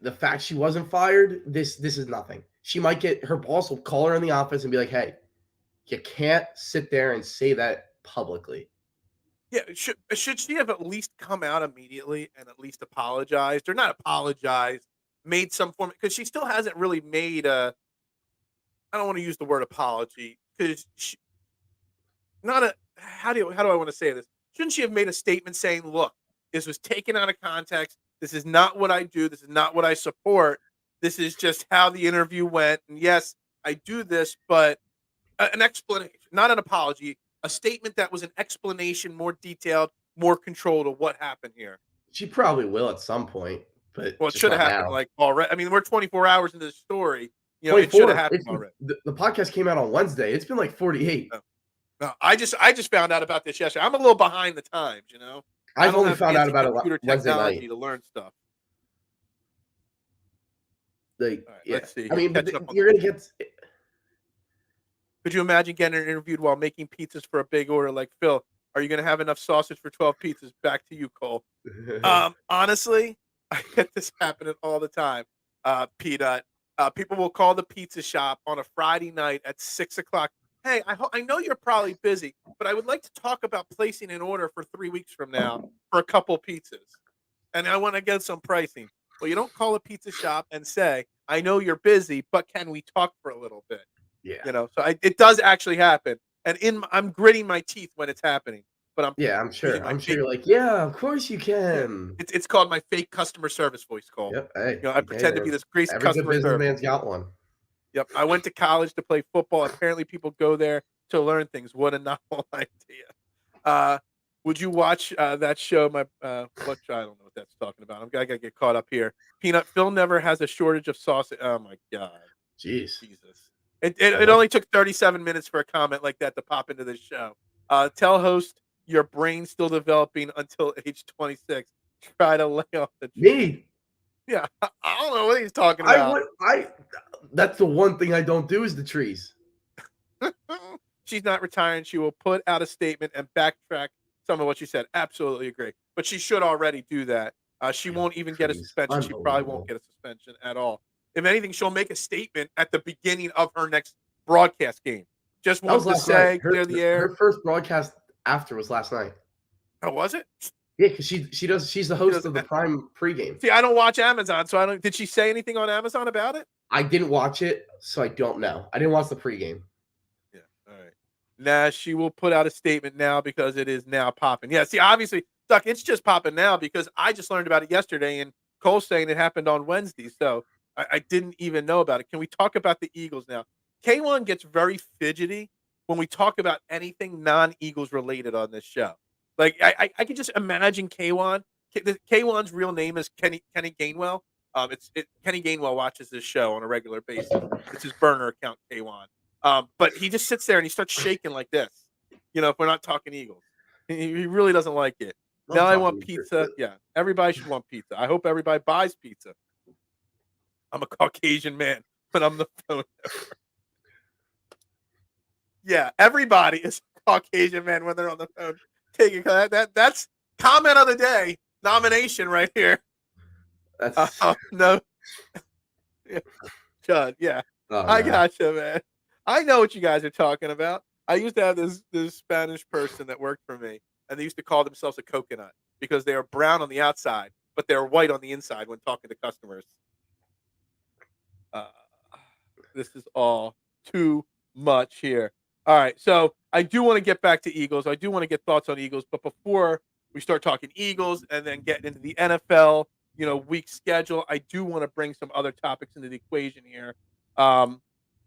S2: the fact she wasn't fired, this is nothing. She might get her boss will call her in the office and be like, "Hey, you can't sit there and say that publicly."
S1: Yeah, should she have at least come out immediately and at least apologized, or not apologized, made some form, because she still hasn't really made a, I don't want to use the word apology, because not a, how do I want to say this? Shouldn't she have made a statement saying, "Look, this was taken out of context. This is not what I do. This is not what I support. This is just how the interview went. And yes, I do this, but an explanation, not an apology, a statement that was an explanation, more detailed, more controlled of what happened here."
S2: She probably will at some point, but
S1: Well, it
S2: just
S1: should have
S2: not
S1: happened
S2: now.
S1: like already. I mean, we're 24 hours into the story. It should have
S2: 24.
S1: happened already.
S2: The podcast came out on Wednesday. It's been like 48.
S1: No, no, I just found out about this yesterday. I'm a little behind the times. I
S2: I've
S1: don't
S2: only
S1: have
S2: found out
S1: fancy
S2: about it
S1: computer
S2: Wednesday night.
S1: technology to learn stuff.
S2: Like,
S1: All right,
S2: yeah.
S1: let's see
S2: I
S1: here.
S2: mean, but
S1: Catching up on the
S2: you're gonna
S1: news.
S2: get
S1: Could you imagine getting interviewed while making pizzas for a big order like Phil? Are you going to have enough sausage for 12 pizzas? Back to you, Cole. Honestly, I get this happening all the time. Peanut. People will call the pizza shop on a Friday night at 6 o'clock. Hey, I know you're probably busy, but I would like to talk about placing an order for 3 weeks from now for a couple pizzas, and I want to get some pricing. Well, you don't call a pizza shop and say, "I know you're busy, but can we talk for a little bit?"
S2: yeah.
S1: It does actually happen, and I'm gritting my teeth when it's happening, but I'm
S2: Yeah, I'm
S1: using
S2: sure.
S1: my
S2: I'm sure
S1: fake.
S2: you're like, yeah, of course you
S1: Yeah,
S2: can.
S1: it's called my fake customer service voice, Cole.
S2: Yep. Hey,
S1: I
S2: hey,
S1: pretend to be
S2: man.
S1: this great
S2: Every good
S1: customer service.
S2: businessman's got one.
S1: Yep, I went to college to play football. Apparently, people go there to learn things. What a novel idea. Uh, would you watch that show? What show? I don't know what that's talking about. I gotta get caught up here. Peanut. Phil never has a shortage of sauce. Oh my god,
S2: Jeez.
S1: Jesus! It
S2: Well,
S1: only took 37 minutes for a comment like that to pop into this show. Tell host your brain's still developing until age 26. Try to lay off the trees.
S2: me.
S1: Yeah, I don't know what he's talking
S2: I
S1: about.
S2: would. I. That's the one thing I don't do is the trees.
S1: She's not retiring. She will put out a statement and backtrack some of what she said. Absolutely agree. But she should already do that. She
S2: Oh,
S1: won't even get a
S2: trees.
S1: suspension. She probably won't
S2: Unbelievable.
S1: get a suspension at all. If anything, she'll make a statement at the beginning of her next broadcast game. Just
S2: That was
S1: wants to
S2: last night.
S1: say, clear the
S2: Her
S1: air.
S2: first broadcast after was last night.
S1: Oh, was it?
S2: Yeah, because she's the
S1: She
S2: host of
S1: doesn't.
S2: the Prime pregame.
S1: See, I don't watch Amazon, so I don't. Did she say anything on Amazon about it?
S2: I didn't watch it, so I don't know. I didn't watch the pregame.
S1: Yeah. All right. Nah, she will put out a statement now because it is now popping. Yeah. See, obviously, Duck, it's just popping now because I just learned about it yesterday, and Cole's saying it happened on Wednesday, so I didn't even know about it. Can we talk about the Eagles now? K1 gets very fidgety when we talk about anything non-Eagles related on this show. Like I can just imagine K1. K1's real name is Kenny Gainwell. Kenny Gainwell watches this show on a regular basis. It's his burner account, K1. But he just sits there and he starts shaking like this. If we're not talking Eagles, he really doesn't like it.
S2: I'm
S1: Now I want
S2: talking
S1: pizza. Yeah, everybody should want pizza. I hope everybody buys pizza. I'm a Caucasian man, but I'm the phone. Yeah, everybody is a Caucasian man when they're on the phone. Taking that's comment of the day nomination right here.
S2: That's
S1: No, yeah, Chud, yeah,
S2: oh
S1: I
S2: no.
S1: gotcha, man. I know what you guys are talking about. I used to have this Spanish person that worked for me, and they used to call themselves a coconut because they are brown on the outside, but they're white on the inside when talking to customers. Uh, this is all too much here. All right. So I do want to get back to Eagles. I do want to get thoughts on Eagles. But before we start talking Eagles and then getting into the NFL, week schedule, I do want to bring some other topics into the equation here. Hold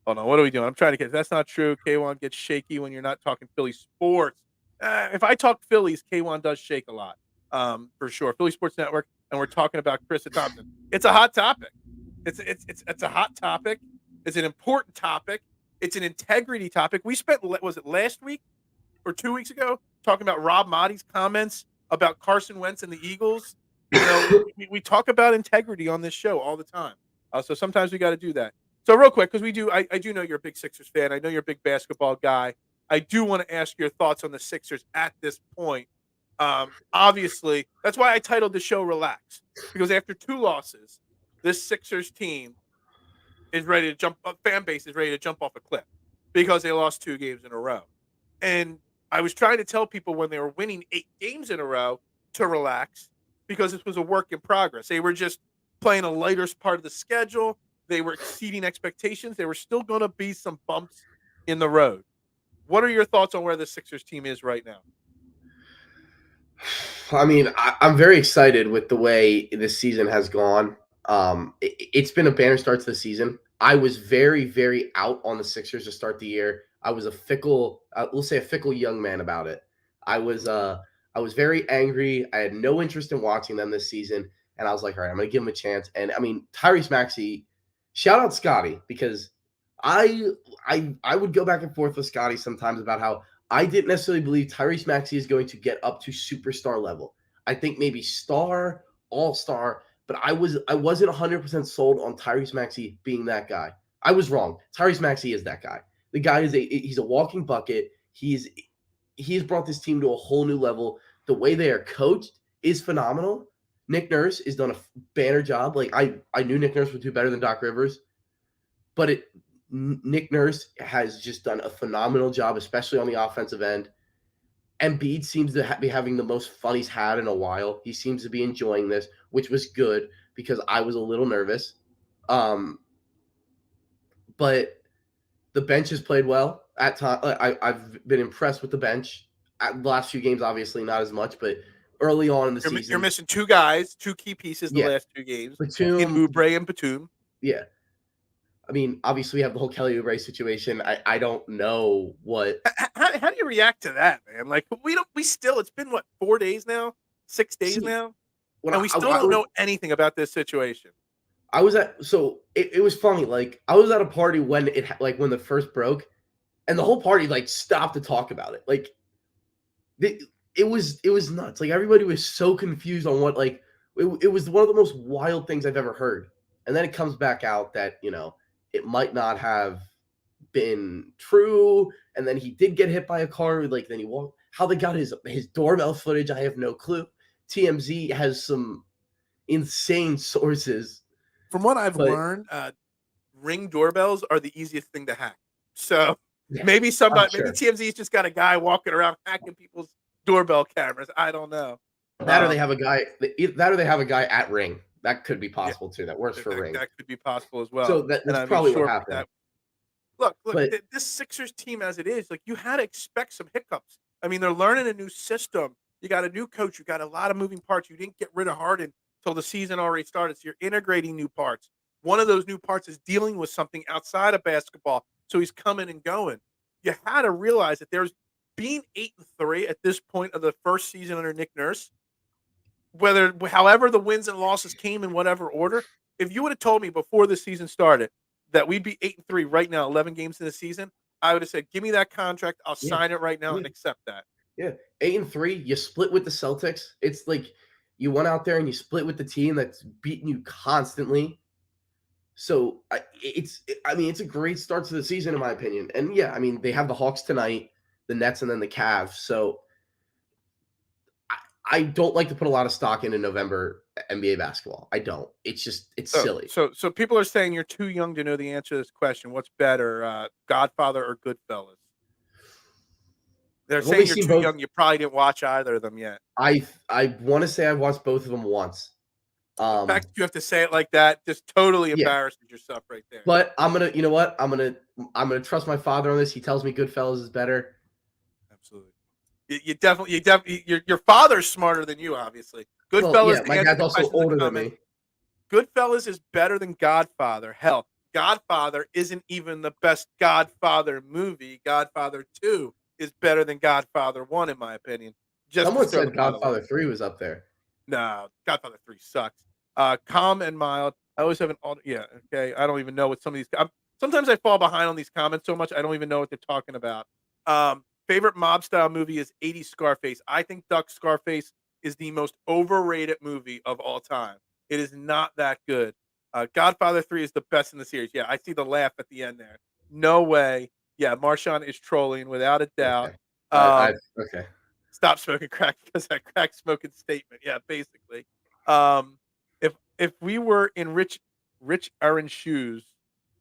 S1: on. What are we doing? I'm trying to get. That's not true. K1 gets shaky when you're not talking Philly sports. If I talk Phillies, K1 does shake a lot, for sure. Philly Sports Network, and we're talking about Chris Thompson. It's a hot topic. It's a hot topic. It's an important topic. It's an integrity topic. We spent, was it last week or 2 weeks ago, talking about Rob Maaddi's comments about Carson Wentz and the Eagles. We talk about integrity on this show all the time. So sometimes we got to do that. So real quick, because I do know you're a big Sixers fan. I know you're a big basketball guy. I do want to ask your thoughts on the Sixers at this point. Obviously, that's why I titled the show Relax, because after 2 losses, this Sixers team is ready to jump up. Fan base is ready to jump off a cliff because they lost 2 games in a row. And I was trying to tell people when they were winning 8 games in a row to relax, because this was a work in progress. They were just playing a lighter part of the schedule. They were exceeding expectations. There were still going to be some bumps in the road. What are your thoughts on where the Sixers team is right now?
S2: I mean, I'm very excited with the way this season has gone. It's been a banner start to the season. I was very, very out on the Sixers to start the year. I was a fickle, we'll say a fickle young man about it. I was very angry. I had no interest in watching them this season, and I was like, all right, I'm going to give them a chance. And I mean, Tyrese Maxey, shout out Scotty, because I would go back and forth with Scotty sometimes about how I didn't necessarily believe Tyrese Maxey is going to get up to superstar level. I think maybe star, all-star, but I wasn't 100% sold on Tyrese Maxey being that guy. I was wrong. Tyrese Maxey is that guy. The guy he's a walking bucket. He's brought this team to a whole new level. The way they are coached is phenomenal. Nick Nurse has done a banner job. Like I knew Nick Nurse would do better than Doc Rivers, but Nick Nurse has just done a phenomenal job, especially on the offensive end. Embiid seems to be having the most fun he's had in a while. He seems to be enjoying this, which was good because I was a little nervous. But the bench has played well at times. I've been impressed with the bench. At the last few games, obviously not as much, but early on in the season,
S1: You're missing 2 guys, 2 key pieces in the last 2 games.
S2: Batum,
S1: in Oubre and Batum.
S2: Yeah. I mean, obviously we have the whole Kelly Oubre situation. I don't know what.
S1: How do you react to that, man? Like it's been what, 4 days now, 6 days now, and we still don't know anything about this situation.
S2: It was funny. Like I was at a party when when the first broke, and the whole party like stopped to talk about it. Like it was nuts. Like everybody was so confused on what it was one of the most wild things I've ever heard. And then it comes back out that it might not have been true. And then he did get hit by a car. Like then he walked. How they got his doorbell footage, I have no clue. TMZ has some insane sources.
S1: From what I've learned, Ring doorbells are the easiest thing to hack. So maybe TMZ's just got a guy walking around hacking people's doorbell cameras. I don't know.
S2: Or they have a guy. That or they have a guy at Ring. That could be possible too. That works for Ring.
S1: That could be possible as well.
S2: So that's probably what happened.
S1: Look, this Sixers team as it is, like you had to expect some hiccups. I mean, they're learning a new system. You got a new coach. You got a lot of moving parts. You didn't get rid of Harden until the season already started. So you're integrating new parts. One of those new parts is dealing with something outside of basketball. So he's coming and going. You had to realize that there's being 8-3 at this point of the first season under Nick Nurse. However the wins and losses came in whatever order, if you would have told me before the season started that we'd be 8-3 right now, 11 games in the season, I would have said, give me that contract. I'll sign it right now and accept that.
S2: Yeah. 8-3, you split with the Celtics. It's like you went out there and you split with the team that's beating you constantly. So it's a great start to the season in my opinion. And yeah, I mean, they have the Hawks tonight, the Nets, and then the Cavs. So I don't like to put a lot of stock into November NBA basketball. I don't. It's silly.
S1: So people are saying you're too young to know the answer to this question. What's better, Godfather or Goodfellas? They're saying you're too young. You probably didn't watch either of them yet.
S2: I want to say I've watched both of them once.
S1: The fact that you have to say it like that just totally
S2: Yeah.
S1: embarrasses yourself right there.
S2: But you know what? I'm gonna trust my father on this. He tells me Goodfellas is better.
S1: Absolutely. Your father's smarter than you, obviously.
S2: Well,
S1: Goodfellas,
S2: yeah,
S1: to
S2: my
S1: answer
S2: dad's
S1: the
S2: also
S1: question in the
S2: older than
S1: comments,
S2: me.
S1: Goodfellas is better than Godfather. Hell, Godfather isn't even the best Godfather movie. Godfather 2 is better than Godfather 1, in my opinion. Just to
S2: Someone
S1: stir the
S2: said
S1: pot a little.
S2: Godfather 3 was up there.
S1: No, Godfather 3 sucks. Calm and mild. I always have an yeah, okay. I don't even know what some of these sometimes I fall behind on these comments so much I don't even know what they're talking about. Favorite mob style movie is 80s Scarface. I think Duck Scarface is the most overrated movie of all time. It is not that good. Godfather 3 is the best in the series. Yeah, I see the laugh at the end there. No way. Yeah, Marshawn is trolling without a doubt.
S2: Okay. I
S1: Um,
S2: okay.
S1: Stop smoking crack because that crack smoking statement. Yeah, basically. Um, if we were in Rich Aaron's shoes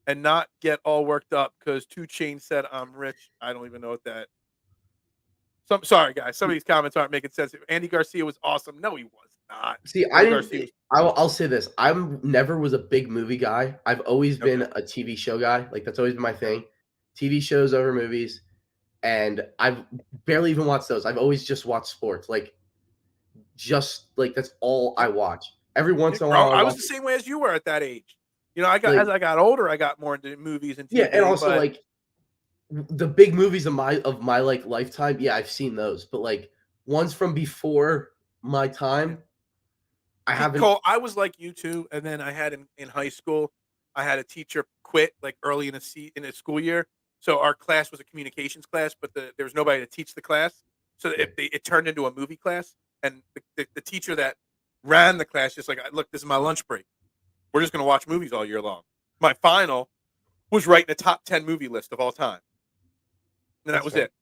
S1: and not get all worked up because 2 Chainz said I'm rich, I don't even know what that. Sorry guys, some of these comments aren't making sense. Andy Garcia was awesome. No, he was not.
S2: See, I
S1: Andy
S2: didn't.
S1: Garcia was
S2: I'll say this: I'm never was a big movie guy. I've always been
S1: okay.
S2: a TV show guy. Like that's always been my
S1: Okay.
S2: thing. TV shows over movies, and I've barely even watched those. I've always just watched sports. Like just like that's all
S1: Yeah.
S2: I watch. Every
S1: Yeah,
S2: once in a
S1: bro,
S2: while, I
S1: I was
S2: watch
S1: the same way as you were at that age. You know, I got
S2: like
S1: as I got older, I got more into movies and
S2: yeah, and
S1: TV,
S2: also
S1: but
S2: like the big movies of my like lifetime. Yeah, I've seen those, but like ones from before my
S1: yeah.
S2: time, I
S1: See,
S2: haven't.
S1: Cole, I was like you too, and then I had in high school, I had a teacher quit like early in a school year. So our class was a communications class, but there was nobody to teach the class. So
S2: Yeah,
S1: it turned into a movie class, and the teacher that ran the class just like, look, this is my lunch break. We're just going to watch movies all year long. My final was writing a top 10 movie list of all time, and that
S2: that's
S1: was
S2: fair.
S1: it.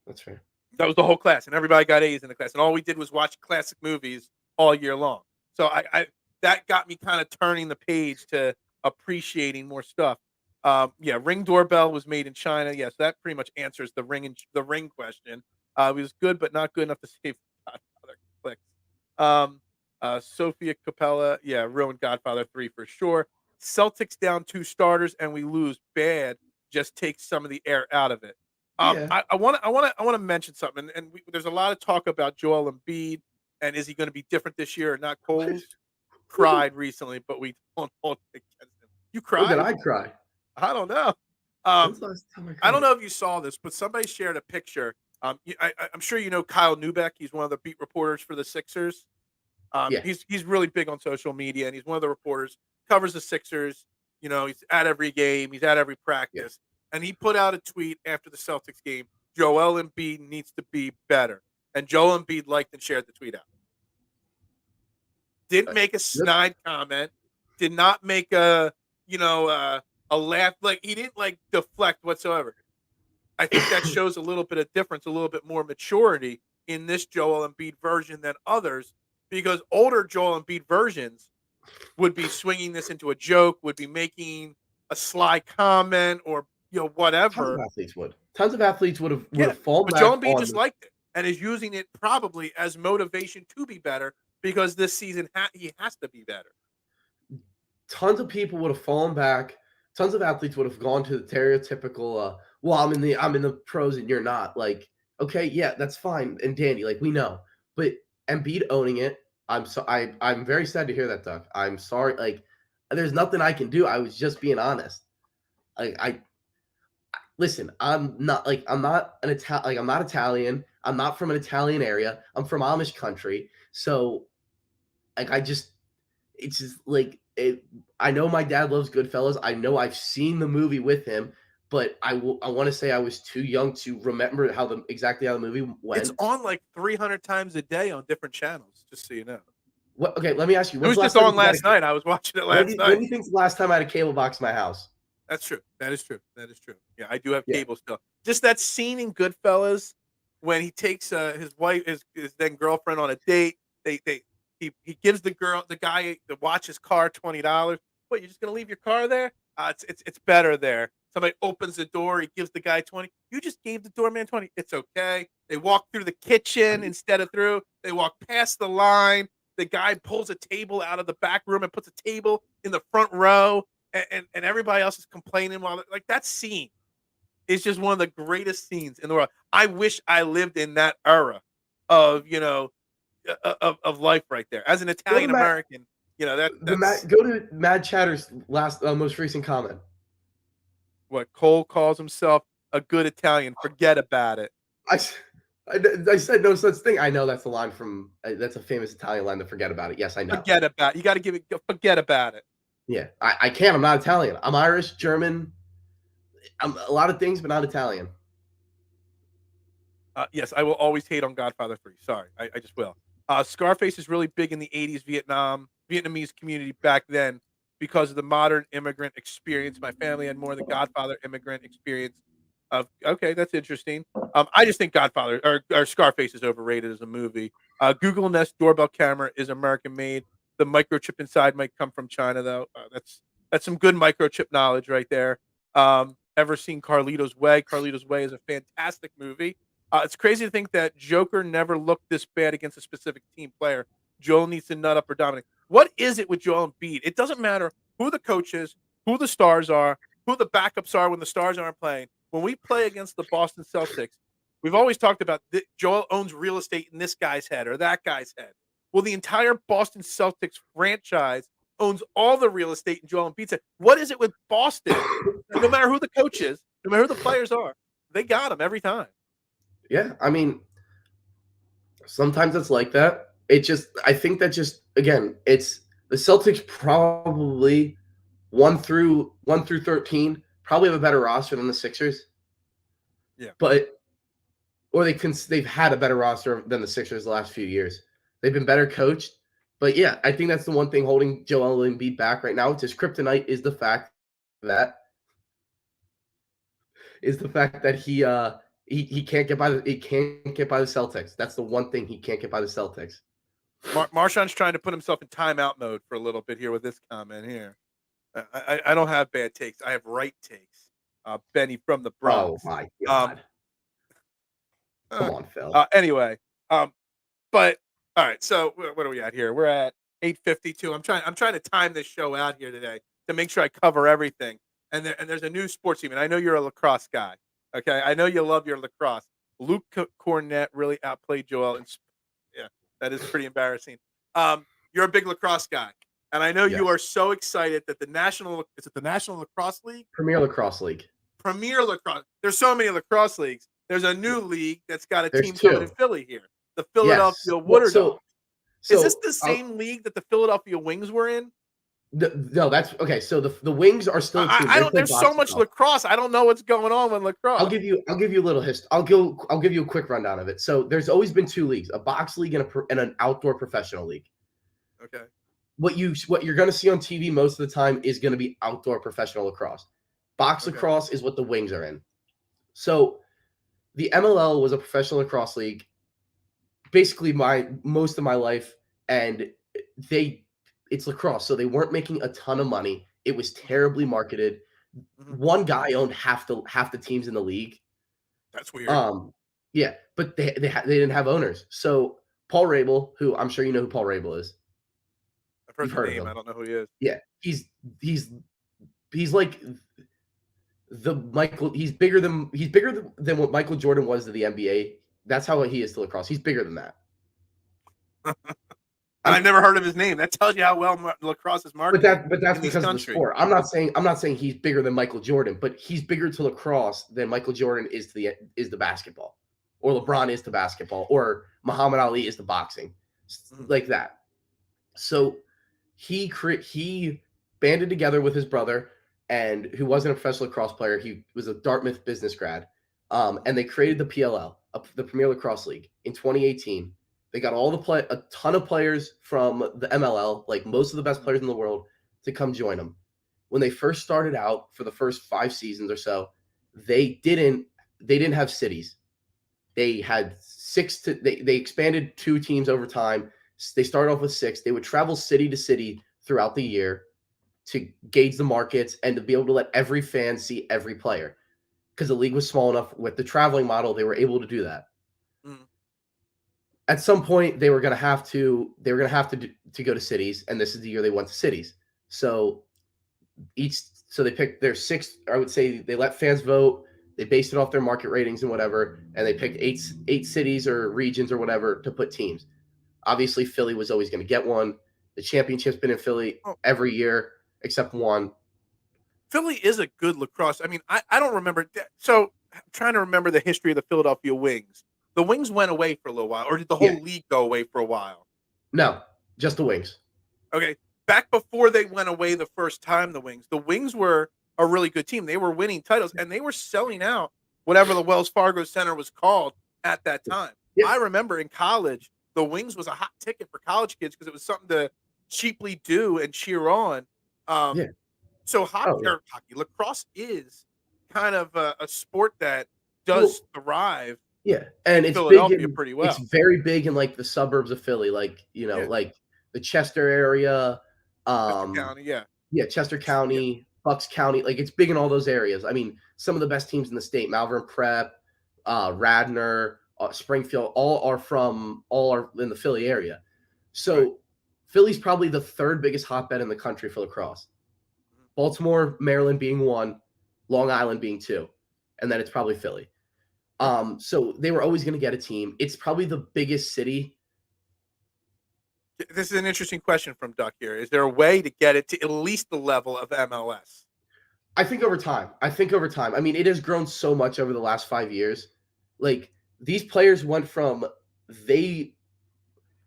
S2: That's fair.
S1: That was the whole class, and everybody got A's in the class, and all we did was watch classic movies all year long. So I that got me kind of turning the page to appreciating more stuff. Yeah, Ring doorbell was made in China. Yes, that pretty much answers the ring question. It was good, but not good enough to save Godfather clicks. Um, Sophia Capella, yeah, ruined Godfather 3 for sure. Celtics down 2 starters and we lose bad. Just takes some of the air out of it.
S2: Yeah.
S1: I want to mention something, and there's a lot of talk about Joel Embiid and is he going to be different this year or not? Cole's cried recently, but we don't hold it against him. You
S2: When did
S1: cried?
S2: I cry?
S1: I don't know.
S2: When's
S1: Um,
S2: the last time I
S1: I don't
S2: cried?
S1: know if you saw this, but somebody shared a picture. I'm sure you know Kyle Newbeck. He's one of the beat reporters for the Sixers.
S2: Yeah.
S1: He's really big on social media, and he's one of the reporters, covers the Sixers. You know, he's at every game, he's at every
S2: Yeah.
S1: practice, and he put out a tweet after the Celtics game. Joel Embiid needs to be better, and Joel Embiid liked and shared the tweet out. Didn't make a
S2: Yep.
S1: snide comment. Did not make a laugh. Like he didn't like deflect whatsoever. I think that shows a little bit of difference, a little bit more maturity in this Joel Embiid version than others, because older Joel Embiid versions would be swinging this into a joke, would be making a sly comment or
S2: Tons of
S1: whatever.
S2: athletes would. Tons of athletes would
S1: Yeah,
S2: have fallen
S1: but Joel
S2: back
S1: Embiid
S2: on
S1: just liked it and is using it probably as motivation to be better because this season he has to be better.
S2: tons of people would have fallen back. Tons of athletes would have gone to the stereotypical well, I'm in the pros and you're not. Like, okay, yeah, that's fine. And Danny, like we know. But Embiid owning it, I'm very sad to hear that, Doug. I'm sorry. Like, there's nothing I can do. I was just being honest. Like I listen, I'm not Italian. I'm not from an Italian area. I'm from Amish country. So like it's just like I know my dad loves Goodfellas. I know I've seen the movie with him, but I want to say I was too young to remember exactly how the movie
S1: It's
S2: went.
S1: on like 300 times a day on different channels, just so you know.
S2: What okay, let me ask you,
S1: It
S2: when's
S1: was
S2: the last
S1: just
S2: time
S1: on
S2: you had
S1: last night. I was watching it last
S2: when
S1: night.
S2: do you think's the last time I had a cable box in my house?
S1: That's true. That is true. That is true. Yeah, I do have
S2: Yeah.
S1: cable still. Just that scene in Goodfellas when he takes his wife, his then girlfriend on a date. He gives the guy to watch his car $20. What, you're just gonna leave your car there? It's better there. Somebody opens the door. He gives the guy 20. You just gave the doorman 20. It's okay. They walk through the kitchen instead of through. They walk past the line. the guy pulls a table out of the back room and puts a table in the front row, and everybody else is complaining while like that scene is just one of the greatest scenes in the world. I wish I lived in that era of of life right there. As an
S2: Go to
S1: Italian American, that's
S2: go to Mad Chatter's most recent comment.
S1: what Cole calls himself, a good Italian. Forget about it.
S2: I said no such thing. I know that's a line from that's a famous Italian line to forget about it. Yes, I know.
S1: Forget about it. You got to give it. Forget about it.
S2: Yeah, I can't. I'm not Italian. I'm Irish, German. I'm a lot of things, but not Italian.
S1: Yes, I will always hate on Godfather 3. Sorry, I just will. Scarface is really big in the 80s Vietnamese community back then because of the modern immigrant experience. My family had more of the Godfather immigrant experience. Okay, that's interesting. I just think Godfather or Scarface is overrated as a movie. Google Nest doorbell camera is American made. The microchip inside might come from China, though. That's some good microchip knowledge right there. Ever seen Carlito's Way? Carlito's Way is a fantastic movie. It's crazy to think that Joker never looked this bad against a specific team player. Joel needs to nut up or dominate. What is it with Joel Embiid? It doesn't matter who the coach is, who the stars are, who the backups are when the stars aren't playing. When we play against the Boston Celtics, we've always talked about Joel owns real estate in this guy's head or that guy's head. Well, the entire Boston Celtics franchise owns all the real estate in Joel Embiid's head. What is it with Boston? No matter who the coach is, no matter who the players are, they got him every time.
S2: Yeah, I mean, sometimes it's like that. I think that again, it's the Celtics probably 1 through 13 probably have a better roster than the Sixers.
S1: Yeah,
S2: they've had a better roster than the Sixers the last few years. They've been better coached, but yeah, I think that's the one thing holding Joel Embiid back right now. His kryptonite is the fact that he can't get by the Celtics. That's the one thing he can't get by the Celtics.
S1: Marshawn's trying to put himself in timeout mode for a little bit here with this comment here. I don't have bad takes. I have right takes. Benny from the Bronx.
S2: Oh my God! Come on, Phil.
S1: Anyway, but all right. So what are we at here? We're at 8:52. I'm trying to time this show out here today to make sure I cover everything. And there's a new sports team, and I know you're a lacrosse guy. Okay, I know you love your lacrosse. Luke Cornett really outplayed Joel, and yeah, that is pretty embarrassing. You're a big lacrosse guy, and I know you are so excited that the National Lacrosse League?
S2: Premier Lacrosse League.
S1: Premier Lacrosse. There's so many lacrosse leagues. There's a new league that's got a team
S2: two.
S1: coming in Philly here, the Philadelphia Waterdogs. Is this the same league that the Philadelphia Wings were in?
S2: No, that's okay. So the Wings are still.
S1: There's so much lacrosse. I don't know what's going on with lacrosse.
S2: I'll give you a little history. I'll give you a quick rundown of it. So there's always been 2 leagues: a box league and an outdoor professional league.
S1: Okay.
S2: What you're going to see on TV most of the time is going to be outdoor professional lacrosse. Box lacrosse is what the Wings are in. So the MLL was a professional lacrosse league, basically most of my life, and it's lacrosse, so they weren't making a ton of money. It was terribly marketed. Mm-hmm. One guy owned half the teams in the league.
S1: That's weird.
S2: Yeah, but they didn't have owners. So Paul Rabel, who I'm sure you know who Paul Rabel is.
S1: I've heard the name. I don't know who he is.
S2: Yeah, he's like he's bigger than what Michael Jordan was to the NBA. That's how he is to lacrosse. He's bigger than that.
S1: I've never heard of his name. That tells you how well lacrosse is marketed.
S2: But that's because of the sport. I'm not saying he's bigger than Michael Jordan, but he's bigger to lacrosse than Michael Jordan is to basketball, or LeBron is to basketball, or Muhammad Ali is to boxing, like that. So he banded together with his brother, and who wasn't a professional lacrosse player. He was a Dartmouth business grad, and they created the PLL, the Premier Lacrosse League, in 2018. They got a ton of players from the MLL, like most of the best players in the world, to come join them. When they first started out for the first 5 seasons or so, they didn't have cities. They had 6 they expanded 2 teams over time. They started off with 6. They would travel city to city throughout the year to gauge the markets and to be able to let every fan see every player. Because the league was small enough with the traveling model, they were able to do that. at some point they were going to have to to go to cities, and this is the year they went to cities. So they picked their six. I would say they let fans vote. They based it off their market ratings and whatever, and they picked eight cities or regions or whatever to put teams. Obviously, Philly was always going to get one. The championship's been in Philly
S1: Oh,
S2: every year except one.
S1: Philly is a good lacrosse. I mean, I don't remember. So I'm trying to remember the history of the Philadelphia Wings. The Wings went away for a little while, or did the
S2: Yeah,
S1: whole league go away for a while?
S2: no, just the Wings.
S1: Okay, back before they went away the first time, the Wings were a really good team. They were winning titles and they were selling out whatever the Wells Fargo Center was called at that time.
S2: Yeah,
S1: I remember in college, the Wings was a hot ticket for college kids because it was something to cheaply do and cheer on. Um,
S2: yeah.
S1: so
S2: Oh yeah.
S1: lacrosse is kind of a sport that
S2: Well,
S1: does thrive
S2: yeah,
S1: in
S2: and
S1: Philadelphia pretty
S2: it's
S1: well.
S2: very big in like the suburbs of Philly, like
S1: Yeah,
S2: like the Chester area,
S1: Chester
S2: um,
S1: County, yeah,
S2: yeah, Chester
S1: yeah,
S2: County, Bucks County, like it's big in all those areas. I mean, some of the best teams in the state, Malvern Prep, Radnor, Springfield, all are in the Philly area.
S1: right.
S2: So Philly's probably the third biggest hotbed in the country for lacrosse. Baltimore, Maryland being one, Long Island being two, and then it's probably Philly.
S1: Right.
S2: So they were always going to get a team. It's probably the biggest city.
S1: This is an interesting question from Duck here. Is there a way to get it to at least the level of MLS?
S2: I think over time. I mean, it has grown so much over the last 5 years. Like these players went from they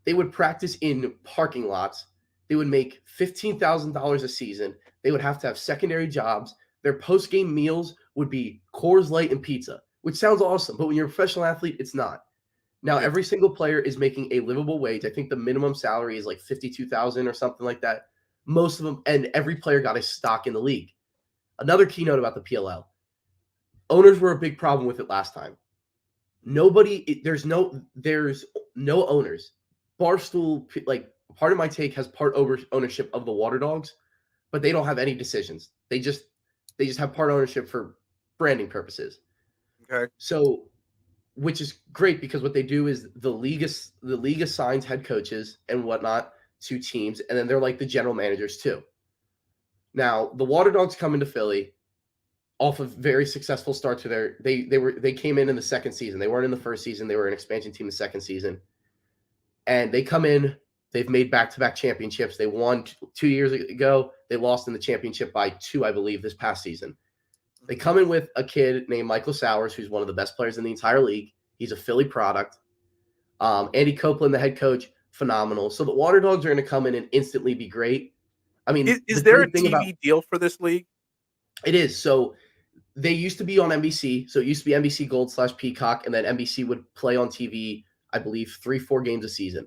S2: they would practice in parking lots. They would make $15,000 a season. They would have to have secondary jobs. Their post game meals would be Coors Light and pizza, which sounds awesome. But when you're a professional athlete, it's not. Now
S1: Yeah.
S2: every single player is making a livable wage. I think the minimum salary is like 52,000 or something like that. Most of them, and every player got a stock in the league. Another keynote about the PLL: owners were a big problem with it last time. There's no owners. Barstool, like part of my take, has part ownership of the Waterdogs, but they don't have any decisions. They just have part ownership for branding purposes.
S1: Okay.
S2: So, which is great because what they do is the league assigns head coaches and whatnot to teams, and then they're like the general managers too. Now, the Waterdogs come into Philly off of very successful start to they came in the second season. They weren't in the first season. They were an expansion team the second season, and they come in. They've made back-to-back championships. They won 2 years ago. They lost in the championship by 2, I believe, this past season. They come in with a kid named Michael Sowers, who's one of the best players in the entire league. He's a Philly product. Andy Copeland, the head coach, phenomenal. So the Waterdogs are going to come in and instantly be great. I mean, the
S1: Is there a
S2: great thing about
S1: TV deal for this league?
S2: it is, so they used to be on NBC. So it used to be NBC Gold/Peacock, and then NBC would play on TV, I believe, 3-4 games a season.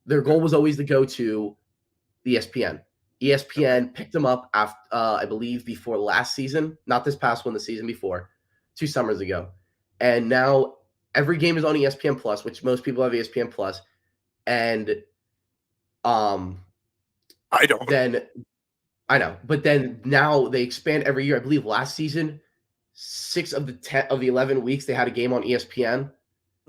S2: Their
S1: Okay.
S2: goal was always to go to ESPN.
S1: Okay.
S2: ESPN picked them up after, I believe, before last season, not this past one, the season before, 2 summers ago. And now every game is on ESPN Plus, which most people have ESPN Plus. And um,
S1: I don't.
S2: then I know, but then now they expand every year. I believe last season, 6 of the 11 weeks they had a game on ESPN,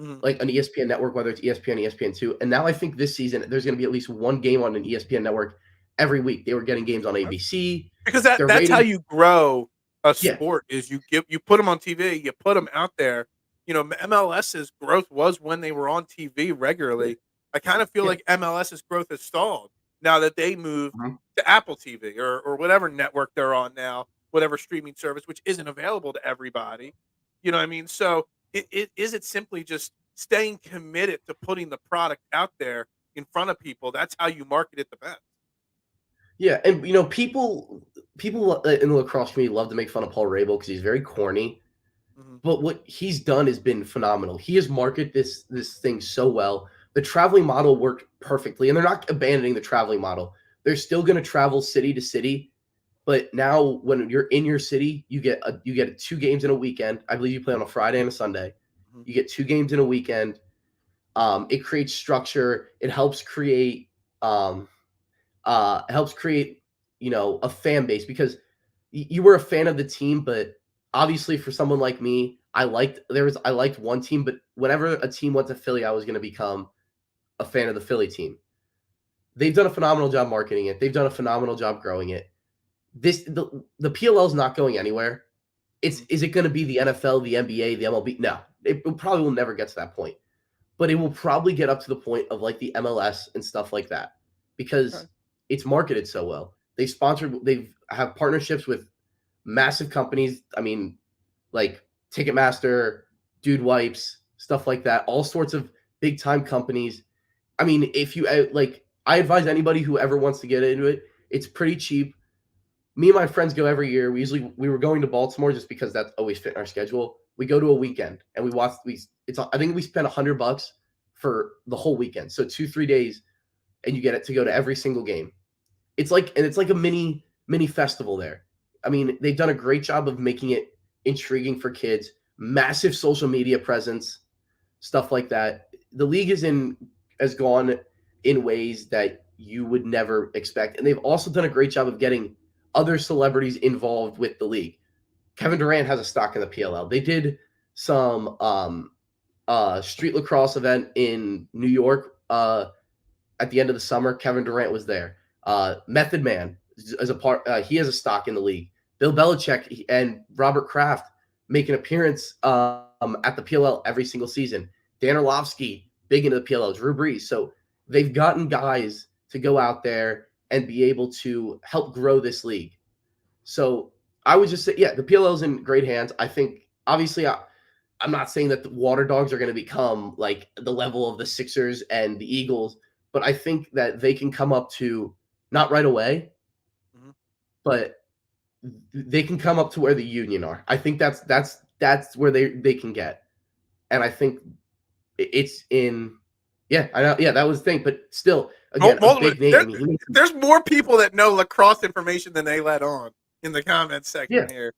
S1: Mhm.
S2: like an ESPN network, whether it's ESPN, ESPN2. And now I think this season there's going to be at least one game on an ESPN network every week. They were getting games on ABC.
S1: Because
S2: Their
S1: that's how
S2: ratings,
S1: you grow a
S2: yeah,
S1: sport is you put them on TV, you put them out there. MLS's growth was when they were on TV
S2: yeah,
S1: regularly. I kind of feel
S2: yeah.
S1: like MLS's growth has stalled now that they moved
S2: Mhm.
S1: to Apple TV or whatever network they're on now, whatever streaming service, which isn't available to everybody. You know what I mean? So is it simply just staying committed to putting the product out there in front of people? That's how you market it the best.
S2: Yeah, and people in the lacrosse community love to make fun of Paul Rabel because he's very corny.
S1: Mhm.
S2: But what he's done has been phenomenal. He has marketed this thing so well. The traveling model worked perfectly, and they're not abandoning the traveling model. They're still going to travel city to city, but now when you're in your city, you get 2 games in a weekend. I believe you play on a Friday and a Sunday.
S1: Mhm.
S2: You get 2 games in a weekend. It creates structure. It um, helps create a fan base because you were a fan of the team, but obviously for someone like me, I liked one team, but whenever a team went to Philly, I was going to become a fan of the Philly team. They've done a phenomenal job marketing it. They've done a phenomenal job growing it. The PLL is not going anywhere. Is it going to be the NFL, the NBA, the MLB? No, it probably will never get to that point. But it will probably get up to the point of like the MLS and stuff like that because it's marketed so well. They have partnerships with massive companies. I mean, like Ticketmaster, Dude Wipes, stuff like that. All sorts of big time companies. I mean, if you I advise anybody who ever wants to get into it. It's pretty cheap. Me and my friends go every year. We were going to Baltimore just because that's always fit in our schedule. We go to a weekend and we watch. I think we spent $100 for the whole weekend. So 2-3 days, and you get it to go to every single game. It's like a mini festival there. I mean, they've done a great job of making it intriguing for kids. Massive social media presence, stuff like that. The league has gone in ways that you would never expect, and they've also done a great job of getting other celebrities involved with the league. Kevin Durant has a stock in the PLL. They did some street lacrosse event in New York at the end of the summer. Kevin Durant was there. Method Man as a part. He has a stock in the league. Bill Belichick and Robert Kraft make an appearance at the PLL every single season. Dan Orlovsky, big into the PLL. Drew Brees. So they've gotten guys to go out there and be able to help grow this league. So I would just say, yeah, the PLL is in great hands. I think, obviously, I'm not saying that the Waterdogs are going to become like the level of the Sixers and the Eagles, but I think that they can come up to, not right away, but they can come up to where the Union are. I think that's where they can get. And I think it's in, yeah, I know, yeah, that was the thing, but still, again, a big name.
S1: There's more people that know lacrosse information than they let on in the comments section here.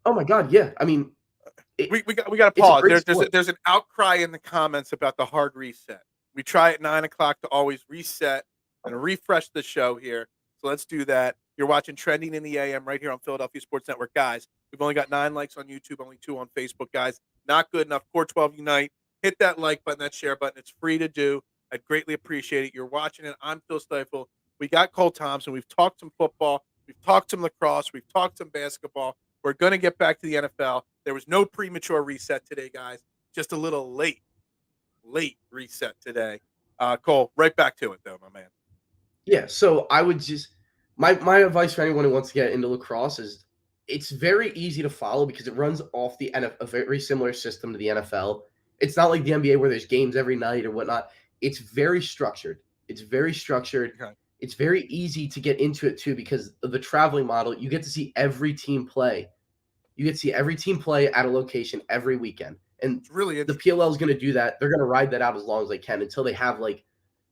S2: Oh my God, yeah. I mean,
S1: we got to pause. There's an outcry in the comments about the hard reset. We try at 9 o'clock to always reset and refresh the show here. So let's do that. You're watching Trending in the AM right here on Philadelphia Sports Network, guys. We've only got 9 likes on YouTube, only 2 on Facebook, guys. Not good enough. Core 12 Unite. Hit that like button, that share button. It's free to do. I'd greatly appreciate it. You're watching it. I'm Phil Stiefel. We got Cole Thompson. We've talked some football. We've talked some lacrosse. We've talked some basketball. We're going to get back to the NFL. There was no premature reset today, guys. Just a little late reset today. Cole, right back to it, though, my man.
S2: Yeah, so I would just my advice for anyone who wants to get into lacrosse is it's very easy to follow because it runs off the a very similar system to the NFL. It's not like the NBA where there's games every night or whatnot. It's very structured. It's very structured. Okay. It's very easy to get into it too because of the traveling model. You get to see every team play. You get to see every team play at a location every weekend. And
S1: really,
S2: the PLL is going to do that. They're going to ride that out as long as they can until they have like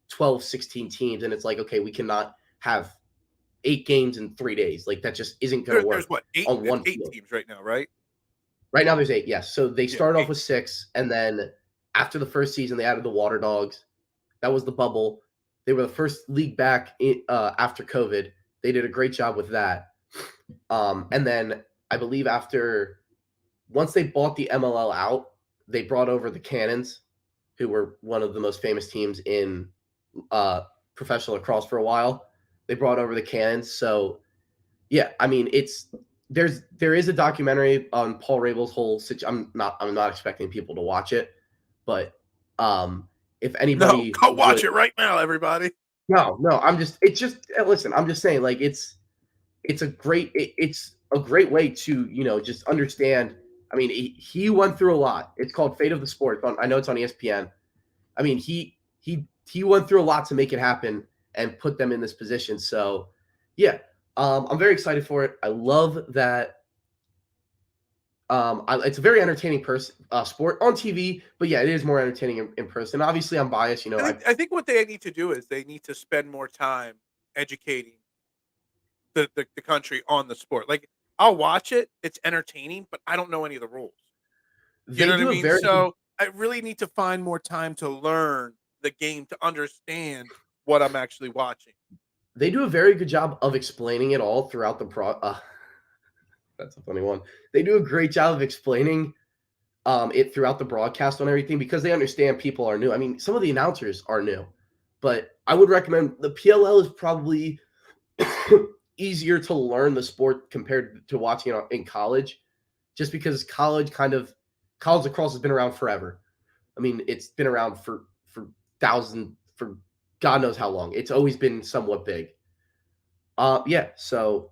S2: 12, 16 teams. And it's like, okay, we cannot have 8 games in 3 days. Like that just isn't going to work.
S1: There's what, 8 teams right now, right?
S2: Right now there's 8, yes. So they started off with 6, and then after the first season, they added the Waterdogs. That was the bubble. They were the first league back after COVID. They did a great job with that. And then I believe once they bought the MLL out, they brought over the Cannons, who were one of the most famous teams in professional lacrosse for a while. They brought over the Cannons. So, yeah, I mean, there is a documentary on Paul Rabel's whole situation. I'm not expecting people to watch it, but if anybody
S1: go watch it right now, everybody.
S2: No, listen, I'm just saying, like, it's a great way to, just understand. I mean, he went through a lot. It's called Fate of the Sport. I know it's on ESPN. I mean, he went through a lot to make it happen and put them in this position. So, yeah, I'm very excited for it. I love that. It's a very entertaining sport on TV, but yeah, it is more entertaining in person. Obviously, I'm biased.
S1: I think what they need to do is they need to spend more time educating the country on the sport. Like, I'll watch it; it's entertaining, but I don't know any of the rules. You know what I mean? So I really need to find more time to learn the game to understand what I'm actually watching.
S2: They do a very good job of explaining it all throughout the That's a funny one. They do a great job of explaining it throughout the broadcast on everything because they understand people are new. I mean, some of the announcers are new. But I would recommend the PLL is probably easier to learn the sport compared to watching it in college, just because college lacrosse has been around forever. I mean, it's been around for for God knows how long. It's always been somewhat big. Yeah. So,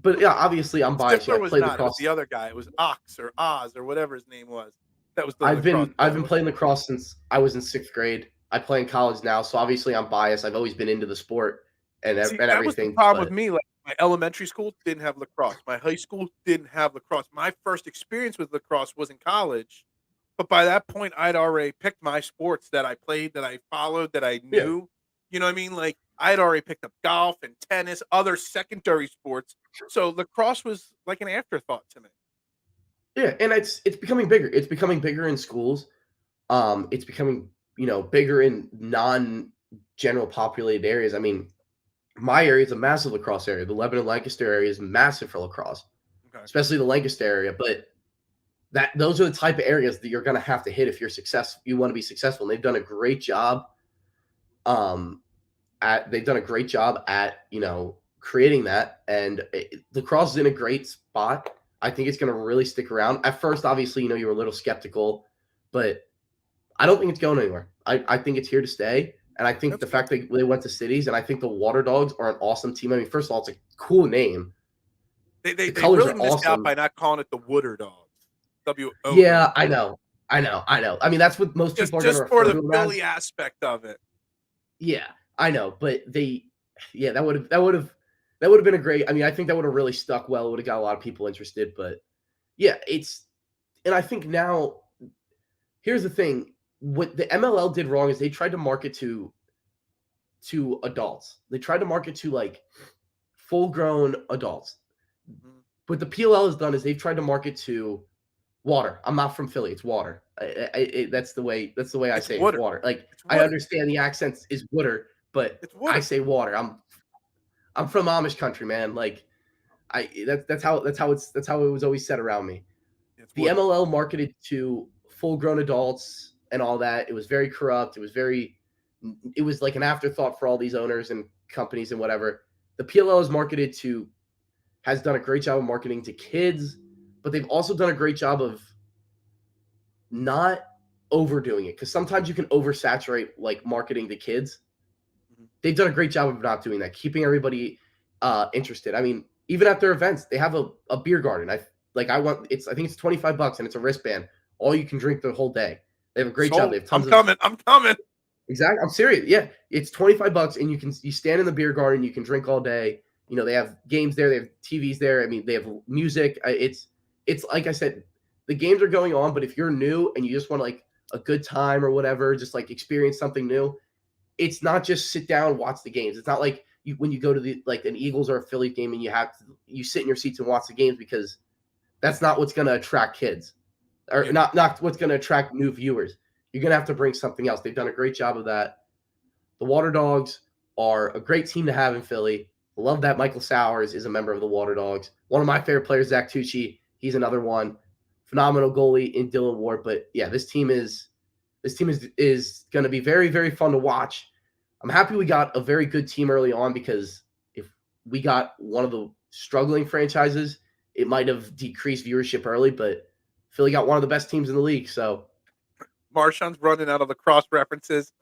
S2: but yeah, obviously I'm biased. Yeah,
S1: Stifler
S2: I
S1: was
S2: played
S1: not. It was
S2: lacrosse.
S1: the other guy. It was Ox or Oz or whatever his name was. That was the lacrosse
S2: I've been
S1: player.
S2: playing lacrosse since I was in 6th grade. I play in college now, so obviously I'm biased. I've always been into the sport
S1: See,
S2: and
S1: that was the
S2: everything.
S1: problem with
S2: But
S1: me. Like my elementary school didn't have lacrosse. My high school didn't have lacrosse. My first experience with lacrosse was in college. But by that point, I'd already picked my sports that I played, that I followed, that I
S2: yeah,
S1: knew. You know what I mean? Like I had already picked up golf and tennis, other secondary sports. So lacrosse was like an afterthought to me.
S2: yeah, and it's becoming bigger. It's becoming bigger in schools. It's becoming bigger in non general populated areas. I mean, my area is a massive lacrosse area. The Lebanon Lancaster area is massive for lacrosse,
S1: Okay.
S2: especially the Lancaster area. But those are the type of areas that you're going to have to hit if you're successful. You want to be successful. And they've done a great job. They've done a great job at creating that, and lacrosse is in a great spot. I think it's going to really stick around. At first, obviously, you were a little skeptical, but I don't think it's going anywhere. I think it's here to stay. And I think
S1: That's
S2: the
S1: good.
S2: fact that they went to cities, and I think the Waterdogs are an awesome team. I mean, first of all, it's a cool name.
S1: They
S2: The
S1: they
S2: colors
S1: really
S2: are
S1: missed out
S2: awesome.
S1: by not calling it the Waterdogs. WOO.
S2: Yeah, I know. I mean, that's what most people are going to
S1: Just for
S2: refer
S1: the
S2: to them as.
S1: Philly aspect of it.
S2: Yeah, I know. But yeah, that would have been a great. I mean, I think that would have really stuck well. It would have got a lot of people interested. But yeah, and I think now, here's the thing. What the MLL did wrong is they tried to market to adults. They tried to market to like full grown adults.
S1: Mhm.
S2: What the PLL has done is they've tried to market to water. I'm not from Philly. It's water. That's the way. That's the way I
S1: It's
S2: say it. It's
S1: water.
S2: water. Like
S1: It's
S2: I
S1: water.
S2: understand the accent is water, but
S1: It's
S2: I
S1: water.
S2: say water. I'm from Amish country, man. Like that's how it was always said around me.
S1: It's
S2: The
S1: water.
S2: MLL marketed to full grown adults and all that. It was very corrupt. It was like an afterthought for all these owners and companies and whatever. The PLL has done a great job of marketing to kids, but they've also done a great job of not overdoing it, because sometimes you can oversaturate like marketing to kids.
S1: Mhm.
S2: They've done a great job of not doing that, keeping everybody interested. I mean, even at their events, they have a beer garden. I think it's $25 and it's a wristband. All you can drink the whole day. They have a great job. They
S1: Sold.
S2: have
S1: I'm
S2: tons of
S1: coming. I'm coming.
S2: exactly. I'm serious. Yeah, it's $25 and you stand in the beer garden. You can drink all day. They have games there. They have TVs there. I mean, they have music. It's like I said, the games are going on. But if you're new and you just want like a good time or whatever, just like experience something new, it's not just sit down and watch the games. It's not like when you go to an Eagles or a Philly game and you sit in your seats and watch the games, because that's not what's going to attract kids, or
S1: Yeah.
S2: not what's going to attract new viewers. You're going to have to bring something else. They've done a great job of that. The Waterdogs are a great team to have in Philly. I love that Michael Sowers is a member of the Waterdogs. One of my favorite players, Zach Tucci, he's another one. Phenomenal goalie in Dylan Ward. But yeah, this team is going to be very, very fun to watch. I'm happy we got a very good team early on, because if we got one of the struggling franchises, it might have decreased viewership early, but Philly got one of the best teams in the league. So
S1: Marshawn's running out of lacrosse references.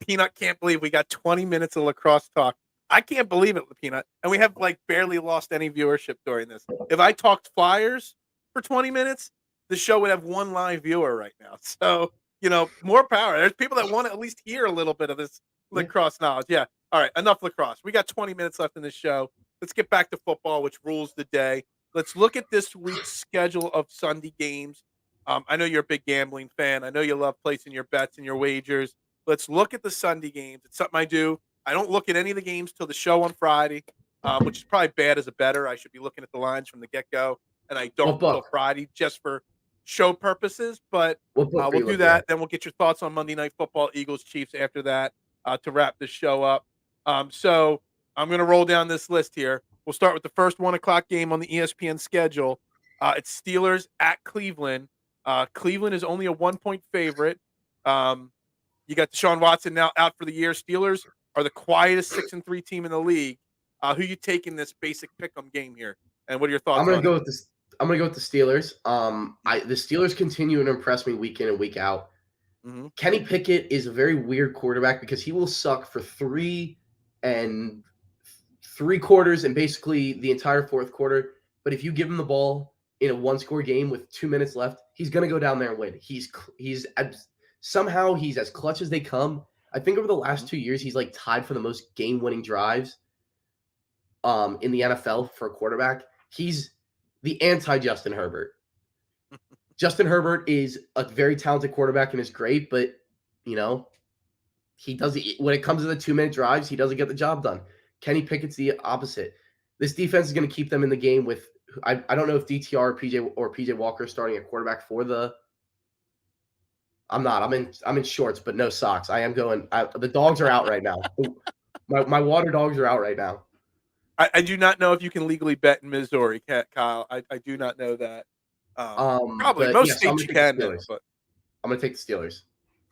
S1: Peanut can't believe we got 20 minutes of lacrosse talk. I can't believe it, Peanut. And we have like barely lost any viewership during this. If I talked Flyers for 20 minutes, the show would have one live viewer right now. So, more power. There's people that want to at least hear a little bit of this
S2: yeah.
S1: lacrosse knowledge. Yeah. All right. Enough lacrosse. We got 20 minutes left in this show. Let's get back to football, which rules the day. Let's look at this week's schedule of Sunday games. I know you're a big gambling fan. I know you love placing your bets and your wagers. Let's look at the Sunday games. It's something I do. I don't look at any of the games till the show on Friday, which is probably bad as a bettor. I should be looking at the lines from the get-go, and I don't
S2: What
S1: until
S2: book?
S1: Friday just for show purposes. But
S2: What book are
S1: we'll
S2: you
S1: do
S2: looking at?
S1: that. Then we'll get your thoughts on Monday Night Football, Eagles, Chiefs after that to wrap this show up. So I'm going to roll down this list here. We'll start with the first 1 o'clock game on the ESPN schedule. It's Steelers at Cleveland. Cleveland is only a 1-point favorite. You got Deshaun Watson now out for the year. Steelers are the quietest 6-3 team in the league. Who you take in this basic pick'em game here? And what are your
S2: I'm
S1: thoughts
S2: gonna
S1: on
S2: go
S1: it?
S2: with this. I'm gonna go with the Steelers.
S1: Yeah.
S2: The Steelers continue to impress me week in and week out.
S1: Mm-hmm.
S2: Kenny Pickett is a very weird quarterback because he will suck for 3 3/4 and basically the entire fourth quarter. But if you give him the ball in a one-score game with 2 minutes left, he's gonna go down there and win. Somehow he's as clutch as they come. I think over the last 2 years he's like tied for the most game-winning drives in the NFL for a quarterback. He's the anti-Justin Herbert. Justin Herbert is a very talented quarterback and is great, but he doesn't. When it comes to the 2 minute drives, he doesn't get the job done. Kenny Pickett's the opposite. This defense is going to keep them in the game with. I don't know if DTR or PJ Walker is starting a quarterback for the. I'm not. I'm in shorts, but no socks. I am going. The dogs are out right now. My water dogs are out right now.
S1: I do not know if you can legally bet in Missouri, Kyle. I do not know that. Probably
S2: But
S1: most
S2: yeah, so I'm
S1: states
S2: gonna
S1: you
S2: take the
S1: can now,
S2: Steelers.
S1: but
S2: I'm gonna take the Steelers.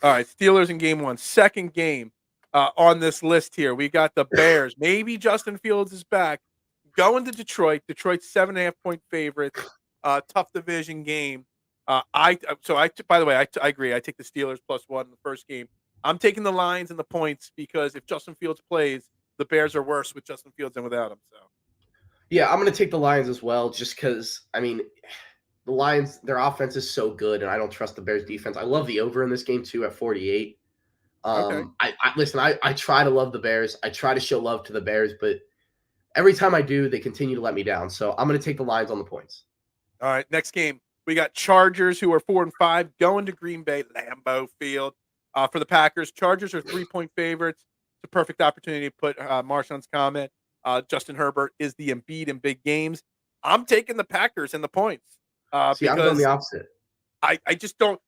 S1: all right, Steelers in game one. Second game on this list here, we got the Bears. Maybe Justin Fields is back. Going to Detroit. Detroit's 7.5-point favorites. Tough division game. By the way, I agree. I take the Steelers +1 in the first game. I'm taking the Lions and the points because if Justin Fields plays, the Bears are worse with Justin Fields than without him. So
S2: Yeah, I'm gonna take the Lions as well, just because the Lions, their offense is so good, and I don't trust the Bears defense. I love the over in this game too at 48.
S1: okay.
S2: I try to love the Bears. I try to show love to the Bears, but every time I do, they continue to let me down. So I'm going to take the Lions on the points.
S1: All right, next game. We got Chargers, who are 4-5, going to Green Bay, Lambeau Field. For the Packers, Chargers are 3-point favorites. It's a perfect opportunity to put Marshawn's comment. Justin Herbert is the Embiid in big games. I'm taking the Packers and the points
S2: See, I'm going
S1: because
S2: the opposite.
S1: I just don't.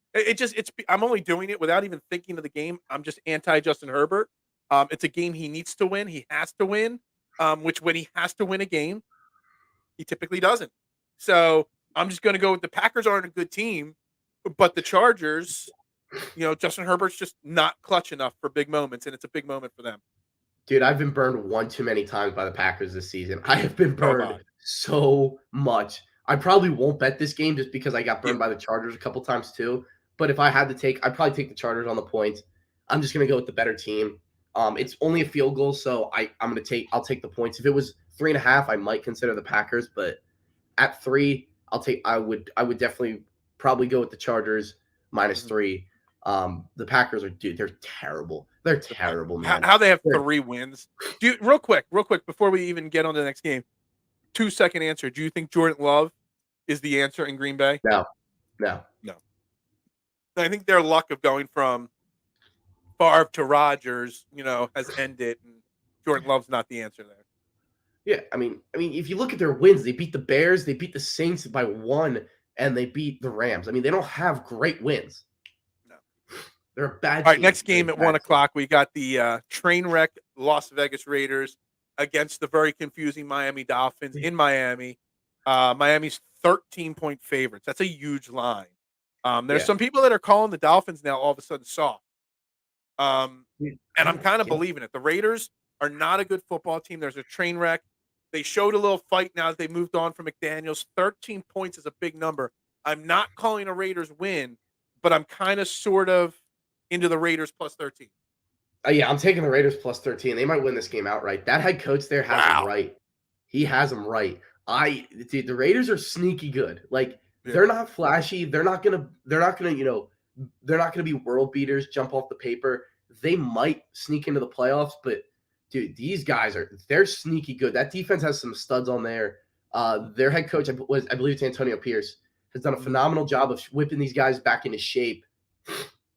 S1: I'm only doing it without even thinking of the game. I'm just anti Justin Herbert. It's a game he needs to win. He has to win. Which when he has to win a game, he typically doesn't. So I'm just going to go with the Packers aren't a good team, but the Chargers, Justin Herbert's just not clutch enough for big moments, and it's a big moment for them.
S2: Dude, I've been burned one too many times by the Packers this season. I have been
S1: Oh,
S2: burned so much. I probably won't bet this game just because I got burned
S1: Yeah.
S2: by the Chargers a couple times too. But if I had to take, I'd probably take the Chargers on the points. I'm just going to go with the better team. It's only a field goal, so I'll take the points. If it was 3.5, I might consider the Packers, but at 3, I would definitely probably go with the Chargers -3. The Packers they're terrible. They're terrible, man.
S1: How they have 3 wins? Real quick, before we even get on to the next game, 2-second answer. Do you think Jordan Love is the answer in Green Bay?
S2: No.
S1: I think their luck of going from Favre to Rodgers, has ended, and Jordan Love's not the answer there.
S2: Yeah, I mean, if you look at their wins, they beat the Bears, they beat the Saints by 1, and they beat the Rams. I mean, they don't have great wins.
S1: No.
S2: They're a bad team.
S1: All right, next game at 1 o'clock, we got the train wreck Las Vegas Raiders against the very confusing Miami Dolphins in Miami. Miami's 13-point favorites. That's a huge line. There's some people that are calling the Dolphins now all of a sudden soft. And I'm kind of believing it. The Raiders are not a good football team. There's a train wreck. They showed a little fight now that they moved on from McDaniels. 13 points is a big number. I'm not calling a Raiders win, but I'm kind of sort of into the Raiders +13.
S2: Yeah, I'm taking the Raiders +13. They might win this game outright. That head coach there has them right. He has them right. The Raiders are sneaky good. They're not flashy. They're not gonna be world beaters, jump off the paper. They might sneak into the playoffs, but dude, these guys they're sneaky good. That defense has some studs on there. Their head coach, I believe it's Antonio Pierce, has done a phenomenal job of whipping these guys back into shape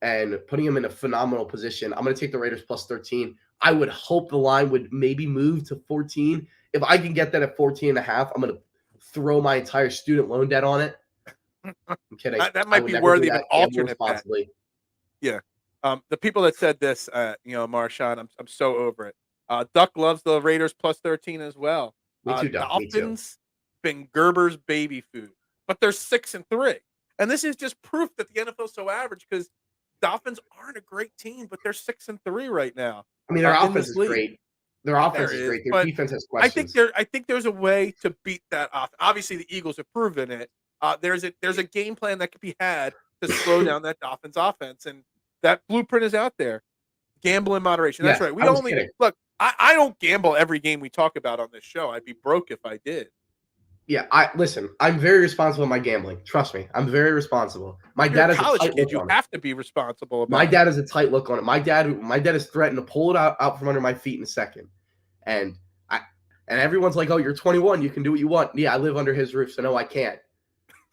S2: and putting them in a phenomenal position. I'm going to take the Raiders +13. I would hope the line would maybe move to 14. If I can get that at 14.5, I'm going to throw my entire student loan debt on it. I'm kidding.
S1: That might be worthy of an alternate bet.
S2: Yeah.
S1: The people that said this, Marshawn, I'm so over it. Duck loves the Raiders +13 as well.
S2: Me too, Duck.
S1: Dolphins been Gerber's baby food, but they're 6-3, and this is just proof that the NFL is so average because Dolphins aren't a great team, but they're 6-3 right now
S2: I mean, their
S1: in
S2: offense
S1: this
S2: is
S1: league.
S2: great. Their offense
S1: There
S2: is
S1: is,
S2: great. Their
S1: but
S2: defense has questions.
S1: I think there's a way to beat that off. Obviously, the Eagles have proven it. There's a game plan that could be had to slow down that Dolphins offense, and that blueprint is out there. Gamble in moderation. That's
S2: Yes,
S1: right. We
S2: I was
S1: only
S2: kidding.
S1: look. I don't gamble every game we talk about on this show. I'd be broke if I did.
S2: Yeah, listen. I'm very responsible in my gambling. Trust me, I'm very responsible. My
S1: You're a
S2: dad has a
S1: college
S2: tight
S1: kid.
S2: look
S1: You
S2: on it.
S1: have to be responsible
S2: My
S1: about it.
S2: dad has a tight look on it. My dad has threatened to pull it out from under my feet in a second. And I and everyone's like, "Oh, you're 21. You can do what you want." Yeah, I live under his roof, so no, I can't.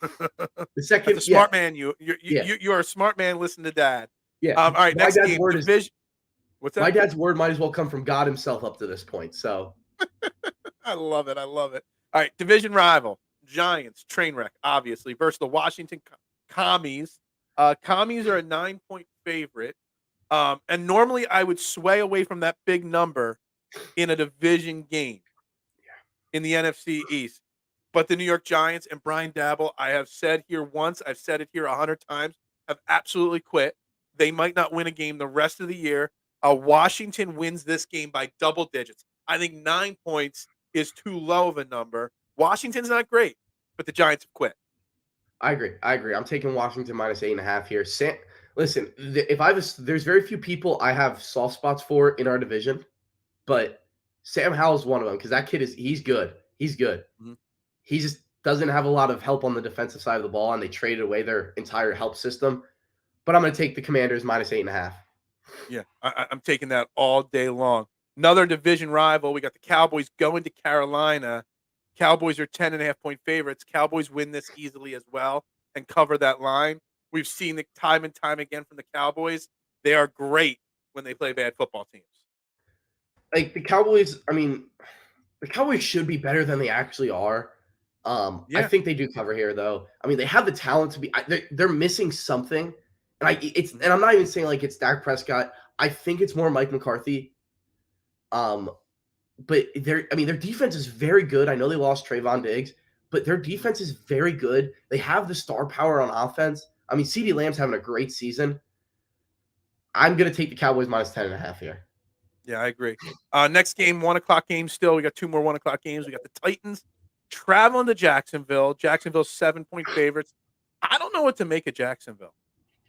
S2: The
S1: That's a
S2: second, yeah,
S1: smart man.
S2: yeah,
S1: You're a smart man. Listen to dad.
S2: yeah.
S1: All right,
S2: My
S1: next
S2: dad's
S1: game.
S2: word is
S1: Division. What's
S2: my
S1: that?
S2: dad's word might as well come from God himself up to this point. So
S1: I love it. I love it. All right, division rival Giants train wreck obviously versus the Washington Commies. Commies are a 9-point favorite, and normally I would sway away from that big number in a division game in the NFC East. But the New York Giants and Brian Dabble, I have said here once, I've said it here 100 times, have absolutely quit. They might not win a game the rest of the year. Washington wins this game by double digits. I think 9 points is too low of a number. Washington's not great, but the Giants have quit.
S2: I agree. I agree. I'm taking Washington minus 8.5 here. Listen, if there's very few people I have soft spots for in our division, but Sam Howell's one of them because that kid he's good. He's good.
S1: Mhm.
S2: He just doesn't have a lot of help on the defensive side of the ball, and they traded away their entire help system. But I'm going to take the Commanders minus 8.5.
S1: Yeah, I'm taking that all day long. Another division rival. We got the Cowboys going to Carolina. Cowboys are 10.5-point favorites. Cowboys win this easily as well and cover that line. We've seen it time and time again from the Cowboys. They are great when they play bad football teams.
S2: Like the Cowboys, I mean, the Cowboys should be better than they actually are. I
S1: Yeah.
S2: think they do cover here, though. I mean, they have the talent to be. They're missing something, and I'm not even saying like it's Dak Prescott. I think it's more Mike McCarthy. But their defense is very good. I know they lost Trayvon Diggs, but their defense is very good. They have the star power on offense. I mean, CeeDee Lamb's having a great season. I'm gonna take the Cowboys minus 10.5 here.
S1: Yeah, I agree. Next game, 1 o'clock game still. We got 2 more 1 o'clock games. We got the Titans traveling to Jacksonville. Jacksonville's 7-point favorites. I don't know what to make of Jacksonville.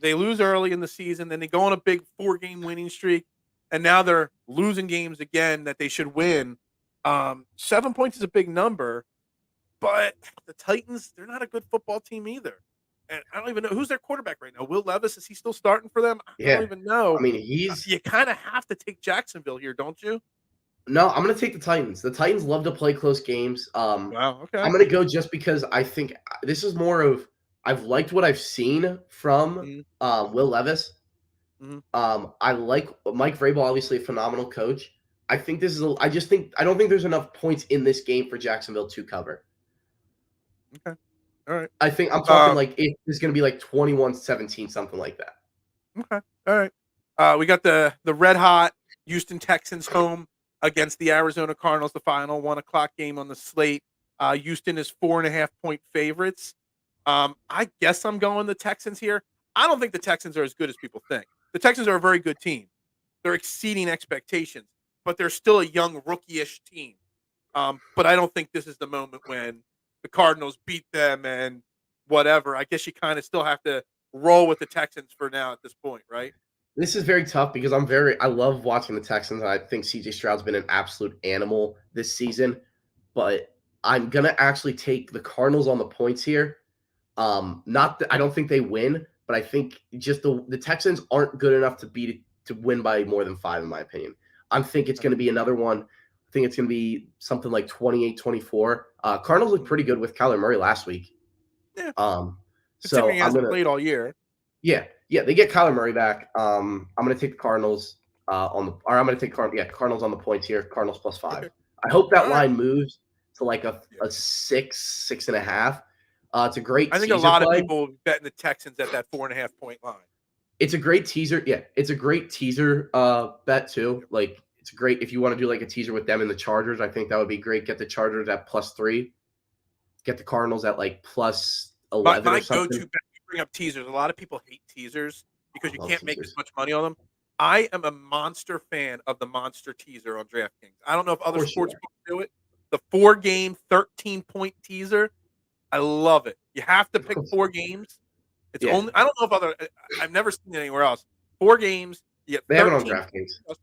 S1: They lose early in the season, then they go on a big 4-game winning streak, and now they're losing games again that they should win. 7 points is a big number, but the Titans, they're not a good football team either. And I don't even know who's their quarterback right now. Will Levis, is he still starting for them? I don't
S2: Yeah,
S1: even know.
S2: I mean he's
S1: You kind of have to take Jacksonville here, don't you?
S2: no. I'm gonna take the Titans. The Titans love to play close games.
S1: Wow. Okay.
S2: I'm gonna go just because I think this is more of I've liked what I've seen from
S1: Mhm,
S2: Will Levis.
S1: mhm.
S2: I like Mike Vrabel, obviously a phenomenal coach. I think this is. I don't think there's enough points in this game for Jacksonville to cover.
S1: Okay. All right.
S2: I think I'm talking
S1: Um,
S2: like it's going to be like 21-17, something like that.
S1: okay. All right. We got the red hot Houston Texans home against the Arizona Cardinals. The final 1 o'clock game on the slate. Houston is 4.5-point favorites. I guess I'm going the Texans here. I don't think the Texans are as good as people think. The Texans are a very good team. They're exceeding expectations, but they're still a young rookie-ish team. But I don't think this is the moment when the Cardinals beat them and whatever. I guess you kind of still have to roll with the Texans for now at this point, right?
S2: This is very tough because I love watching the Texans. And I think CJ Stroud's been an absolute animal this season, but I'm gonna actually take the Cardinals on the points here. Not that I don't think they win, but I think just the Texans aren't good enough to win by more than 5, in my opinion. I think it's going to be another one. I think it's going to be something like 28-24. Cardinals looked pretty good with Kyler Murray last week.
S1: Yeah,
S2: So
S1: considering he hasn't played all year.
S2: yeah, they get Kyler Murray back. I'm going to take the Cardinals I'm going to take Cardinals on the points here. Cardinals plus 5.
S1: Okay.
S2: I hope that
S1: All right.
S2: line moves to like a
S1: Yeah.
S2: 6.5. It's a great
S1: I think a
S2: teaser
S1: lot
S2: play.
S1: of people betting the Texans at that 4.5-point line.
S2: It's a great teaser. Yeah, it's a great teaser bet too. Like it's great if you want to do like a teaser with them and the Chargers. I think that would be great. Get the Chargers at +3. Get the Cardinals at like plus 11
S1: My
S2: or something.
S1: go-to bet, you bring up teasers. A lot of people hate teasers. because
S2: I
S1: you
S2: love
S1: can't make as
S2: teasers.
S1: much money on them. I am a monster fan of the monster teaser on DraftKings. I don't know if
S2: Of
S1: other
S2: course you
S1: sports
S2: are.
S1: books do it. The 4-game, 13-point teaser. I love it. You have to
S2: Of
S1: pick
S2: course.
S1: 4 games. It's
S2: Yeah,
S1: only I don't know if I've never seen it anywhere else. 4 games, you get
S2: they have it on
S1: 13.
S2: DraftKings.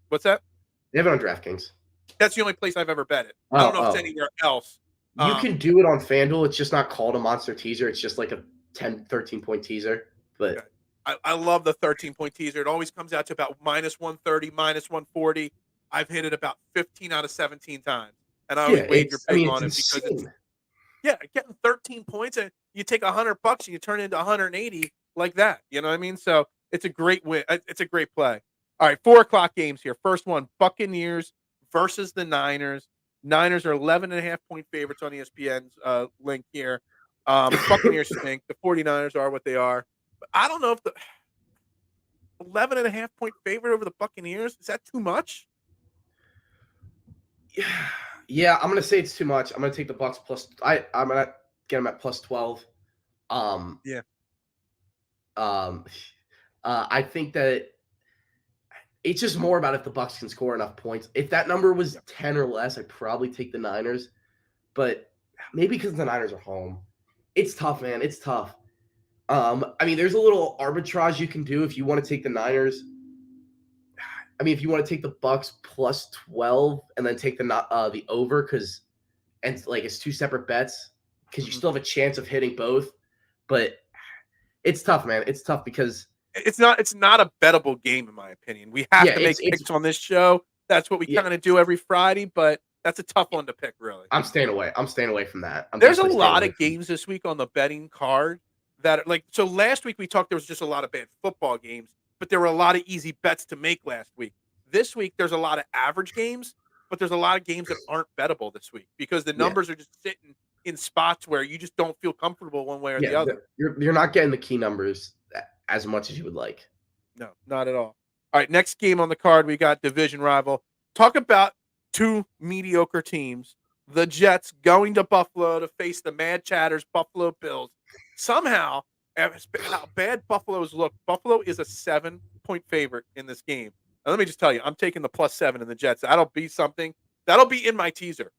S1: What's that?
S2: They have it on DraftKings.
S1: That's the only place I've ever bet it. I don't
S2: Oh,
S1: know if it's
S2: oh.
S1: anywhere else.
S2: You can do it on FanDuel. It's just not called a monster teaser. It's just like a 10, 13-point teaser.
S1: Okay.
S2: But
S1: I love the 13-point teaser. It always comes out to about -130, -140. I've hit it about 15 out of 17 times, and I
S2: yeah,
S1: always wager big
S2: it's
S1: on it because it's
S2: insane.
S1: getting 13 points and you take $100 and you turn it into 180 like that. You know what I mean? So it's a great win. It's a great play. All right, 4 o'clock games here. First one, Buccaneers versus the Niners. Niners are 11.5-point favorites on ESPN's link here. Buccaneers stink. The 49ers are what they are. But I don't know if the 11.5-point favorite over the Buccaneers, is that too much?
S2: Yeah, I'm gonna say it's too much. I'm gonna take the Bucks plus. I'm gonna get them at plus 12. Um,
S1: Yeah.
S2: um, I think that it's just more about if the Bucks can score enough points. If that number was 10 or less, I'd probably take the Niners. But maybe because the Niners are home, it's tough, man. It's tough. I mean, there's a little arbitrage you can do if you want to take the Niners. I mean, if you want to take the Bucks plus 12 and then take the over and like it's 2 separate bets because you
S1: Mhm.
S2: still have a chance of hitting both. But it's tough, man. It's tough because
S1: It's not a bettable game in my opinion. We have
S2: yeah,
S1: to
S2: it's
S1: make picks on this show. That's what we
S2: yeah.
S1: kind of do every Friday, but that's a tough one to pick, really.
S2: I'm staying away. I'm staying away from that. I'm
S1: There's a
S2: definitely staying
S1: lot
S2: away
S1: of
S2: from.
S1: games this week on the betting card that are like so last week we talked there was just a lot of bad football games, but there were a lot of easy bets to make last week. This week there's a lot of average games, but there's a lot of games that aren't bettable this week because the
S2: Yeah,
S1: numbers are just sitting in spots where you just don't feel comfortable one way or
S2: yeah.
S1: the other.
S2: You're not getting the key numbers as much as you would like.
S1: No, not at all. All right, next game on the card, we got division rival. Talk about 2 mediocre teams. The Jets going to Buffalo to face the Mad Chatters Buffalo Bills. Somehow, how bad Buffalo's look, Buffalo is a 7-point favorite in this game. Now, let me just tell you, I'm taking the +7 in the Jets. That'll be something. That'll be in my teaser,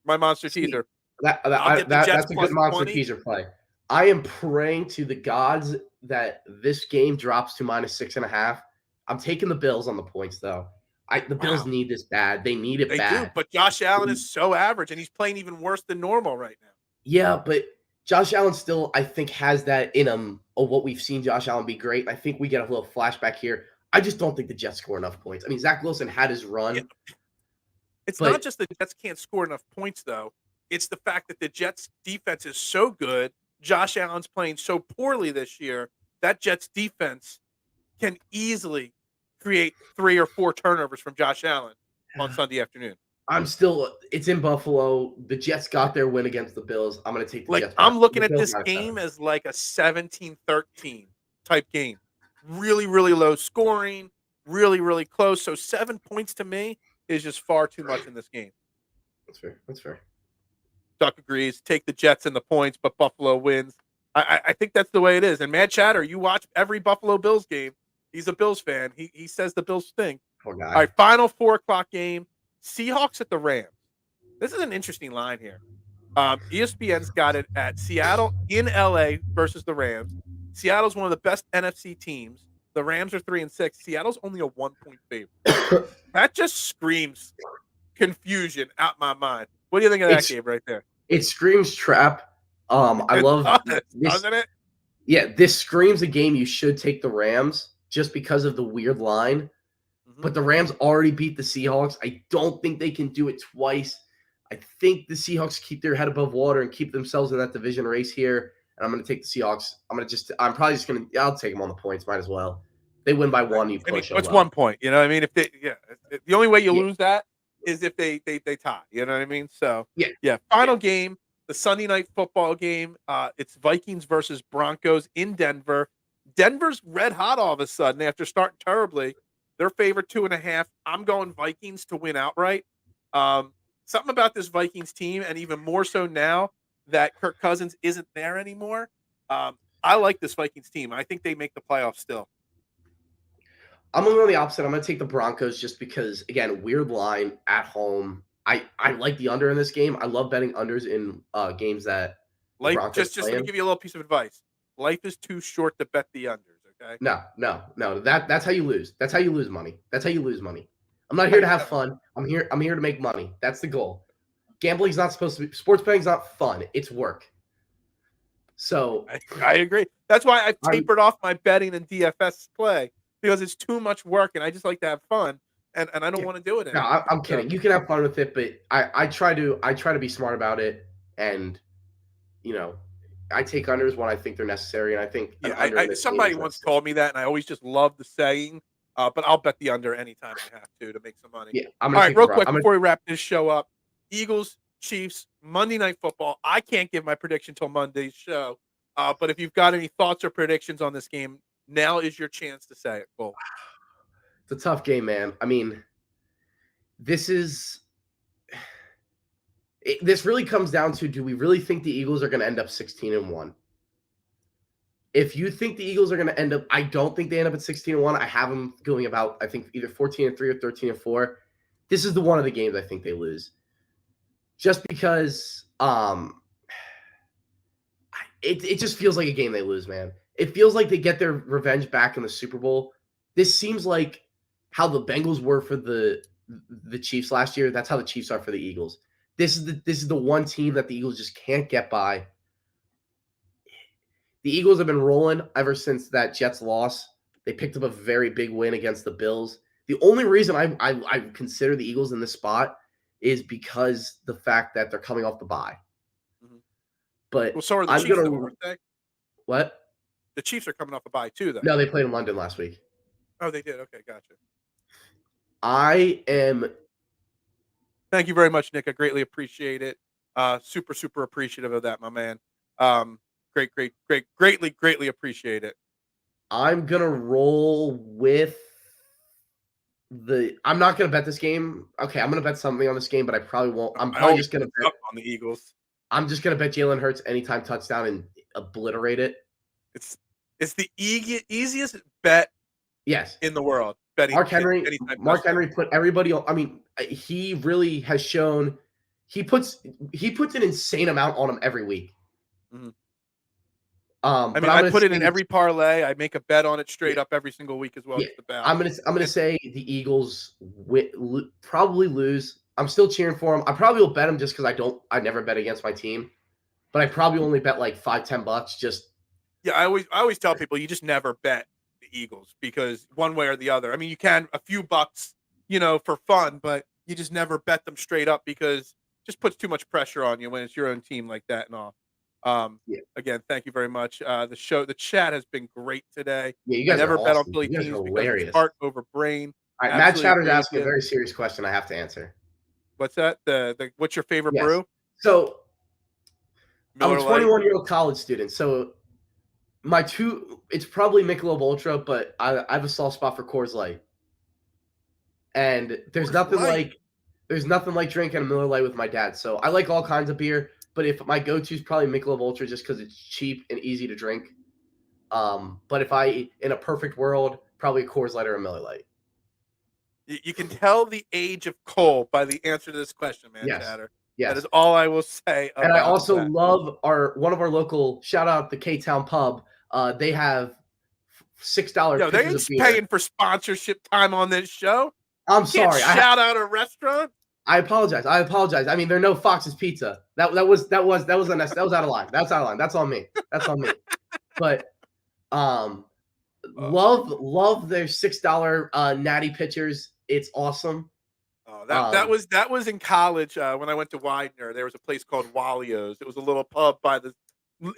S1: my monster
S2: See,
S1: teaser. I'll get the Jets
S2: that's a good monster
S1: +20.
S2: teaser play. I am praying to the gods that this game drops to -6.5. I'm taking the Bills on the points though. The Bills
S1: Wow,
S2: need this bad. They need it
S1: they do.
S2: bad.
S1: But Josh Allen is so average, and he's playing even worse than normal right now.
S2: Yeah, but Josh Allen still, I think, has that in him of what we've seen Josh Allen be great. I think we get a little flashback here. I just don't think the Jets score enough points. I mean, Zach Wilson had his
S1: Yeah,
S2: run,
S1: it's not
S2: but
S1: just the Jets can't score enough points, though. It's the fact that the Jets' defense is so good. Josh Allen's playing so poorly this year. That Jets' defense can easily create 3 or 4 turnovers from Josh Allen on Sunday afternoon.
S2: it's in Buffalo. The Jets got their win against the Bills. I'm going to take the
S1: Like,
S2: Jets
S1: I'm
S2: the
S1: looking at
S2: Bills
S1: this
S2: by
S1: game
S2: 7.
S1: as like a 17-13 type game. Really, really low scoring, really, really close. So 7 points to me is just far too much in this game.
S2: That's fair. That's fair.
S1: Duck agrees. Take the Jets and the points, but Buffalo wins. I think that's the way it is. And Mad Chatter, you watch every Buffalo Bills game. He's a Bills fan. He says the Bills stink.
S2: Poor
S1: All
S2: guy.
S1: right, final 4 o'clock game. Seahawks at the Rams. This is an interesting line here. ESPN's got it at Seattle in LA versus the Rams. Seattle's one of the best NFC teams. The Rams are 3-6. Seattle's only a 1-point favorite. That just screams confusion out my mind. What do you think of that
S2: It's
S1: game right there?
S2: it screams trap. I
S1: It
S2: love
S1: does,
S2: this.
S1: doesn't it?
S2: Yeah, this screams a game you should take the Rams just because of the weird line.
S1: Mhm.
S2: But the Rams already beat the Seahawks. I don't think they can do it twice. I think the Seahawks keep their head above water and keep themselves in that division race here. And I'm going to take the Seahawks. I'm probably just going to, I'll take them on the points. Might as well. They win by one, you
S1: I mean,
S2: push. Oh,
S1: it's
S2: well.
S1: 1 point. You know what I mean? If they, yeah, the only way you
S2: Yeah.
S1: lose that is if they tie. You know what I mean? So
S2: Yeah.
S1: yeah. Final game, the Sunday night football game. It's Vikings versus Broncos in Denver. Denver's red hot all of a sudden after starting terribly. They're favored 2.5. I'm going Vikings to win outright. Something about this Vikings team, and even more so now that Kirk Cousins isn't there anymore. I like this Vikings team. I think they make the playoffs still.
S2: I'm going to go the opposite. I'm going to take the Broncos just because, again, weird line at home. I like the under in this game. I love betting unders in games that the
S1: Life
S2: Broncos
S1: just
S2: play
S1: let me
S2: in.
S1: give you a little piece of advice. Life is too short to bet the unders, okay?
S2: No. That's how you lose. That's how you lose money. That's how you lose money. I'm not here to have fun. I'm here to make money. That's the goal. Gambling's not supposed to be sports betting's not fun. It's work. So
S1: I agree. That's why I've
S2: I'm
S1: tapered off my betting and DFS play because it's too much work and I just like to have fun and I don't
S2: yeah.
S1: want to do it
S2: No,
S1: anymore.
S2: I'm kidding. You can have fun with it, but I try to be smart about it, and you know, I take unders when I think they're necessary, and I think an
S1: Yeah,
S2: under in this game
S1: somebody
S2: is
S1: once
S2: necessary.
S1: told me that and I always just love the saying. But I'll bet the under anytime I have to make some money.
S2: Yeah, I'm
S1: All
S2: gonna
S1: right,
S2: take the
S1: real
S2: Bron-
S1: quick
S2: I'm gonna
S1: before we wrap this show up, Eagles, Chiefs, Monday Night Football. I can't give my prediction till Monday's show. But if you've got any thoughts or predictions on this game, now is your chance to say it, Cole.
S2: It's a tough game, man. I mean, this is this really comes down to, do we really think the Eagles are going to end up 16-1? If you think the Eagles are going to end up, I don't think they end up at 16-1. I have them going about, I think, either 14-3 or 13-4. This is the one of the games I think they lose. Just because it just feels like a game they lose, man. It feels like they get their revenge back in the Super Bowl. This seems like how the Bengals were for the Chiefs last year. That's how the Chiefs are for the Eagles. This is the one team that the Eagles just can't get by. The Eagles have been rolling ever since that Jets loss. They picked up a very big win against the Bills. The only reason I consider the Eagles in this spot is because the fact that they're coming off the bye.
S1: Mm-hmm.
S2: But
S1: Well, so are the
S2: I'm
S1: Chiefs,
S2: gonna
S1: though, aren't they?
S2: what?
S1: The Chiefs are coming off a bye too, though.
S2: No, they played in London last week.
S1: Oh, they did. Okay, gotcha.
S2: I am
S1: Thank you very much, Nick. I greatly appreciate it. Super, super appreciative of that, my man. Greatly appreciate it.
S2: I'm gonna roll with the. I'm not gonna bet this game. Okay, I'm gonna bet something on this game, but I probably won't. I'm
S1: I
S2: probably
S1: always
S2: just gonna
S1: put
S2: bet.
S1: up on the Eagles.
S2: I'm just gonna bet Jalen Hurts anytime touchdown and obliterate it.
S1: It's the easiest bet
S2: Yes,
S1: in the world. Betting
S2: Mark Henry.
S1: anytime
S2: Mark
S1: touchdown.
S2: Henry put everybody on. I mean, he really has shown. He puts an insane amount on him every week.
S1: Mm-hmm. I
S2: But
S1: mean,
S2: I'm
S1: I
S2: gonna
S1: put it
S2: say
S1: in every parlay. I make a bet on it
S2: yeah,
S1: straight up every single week as well,
S2: yeah.
S1: just about.
S2: I'm gonna
S1: And
S2: say the Eagles probably lose. I'm still cheering for them. I probably will bet them just because I never bet against my team, but I probably only bet like $5-10 just.
S1: yeah, I always tell people you just never bet the Eagles because one way or the other. I mean, you can a few bucks, for fun, but you just never bet them straight up because it just puts too much pressure on you when it's your own team like that and all.
S2: Yeah,
S1: Again, thank you very much. The chat has been great today.
S2: yeah, you
S1: I
S2: guys are
S1: never bet on
S2: awesome.
S1: Philly
S2: You guys are
S1: teams because it's
S2: hilarious.
S1: heart over brain.
S2: All right, Matt
S1: Absolutely
S2: Chatter's
S1: agree with
S2: asking a
S1: you.
S2: very serious question. I have to answer.
S1: What's that? The what's your favorite
S2: Yes.
S1: brew?
S2: So I'm a
S1: Miller Lite.
S2: 21-year-old college student. So it's probably Michelob Ultra, but I have a soft spot for Coors Light. And there's
S1: Coors
S2: nothing
S1: Light.
S2: like drinking a Miller Lite with my dad. So I like all kinds of beer, but if my go-to is probably Michelob Ultra just because it's cheap and easy to drink. But if in a perfect world, probably a Coors Light or a Miller Lite.
S1: You can tell the age of Cole by the answer to this question, man,
S2: Yes.
S1: Chatter. That
S2: Yes.
S1: is all I will say about
S2: And I also
S1: that.
S2: love one of our local, shout out the K-Town Pub. They have $6
S1: Yo, they
S2: pitchers
S1: ain't
S2: of beer.
S1: paying for sponsorship time on this show.
S2: I'm
S1: You can't
S2: sorry.
S1: shout out a restaurant.
S2: I apologize. I mean, they're no Fox's Pizza. That was that was out of line. That's out of line. That's on me. But love their $6 natty pitchers. It's awesome.
S1: Oh, that was in college when I went to Widener. There was a place called Walio's. It was a little pub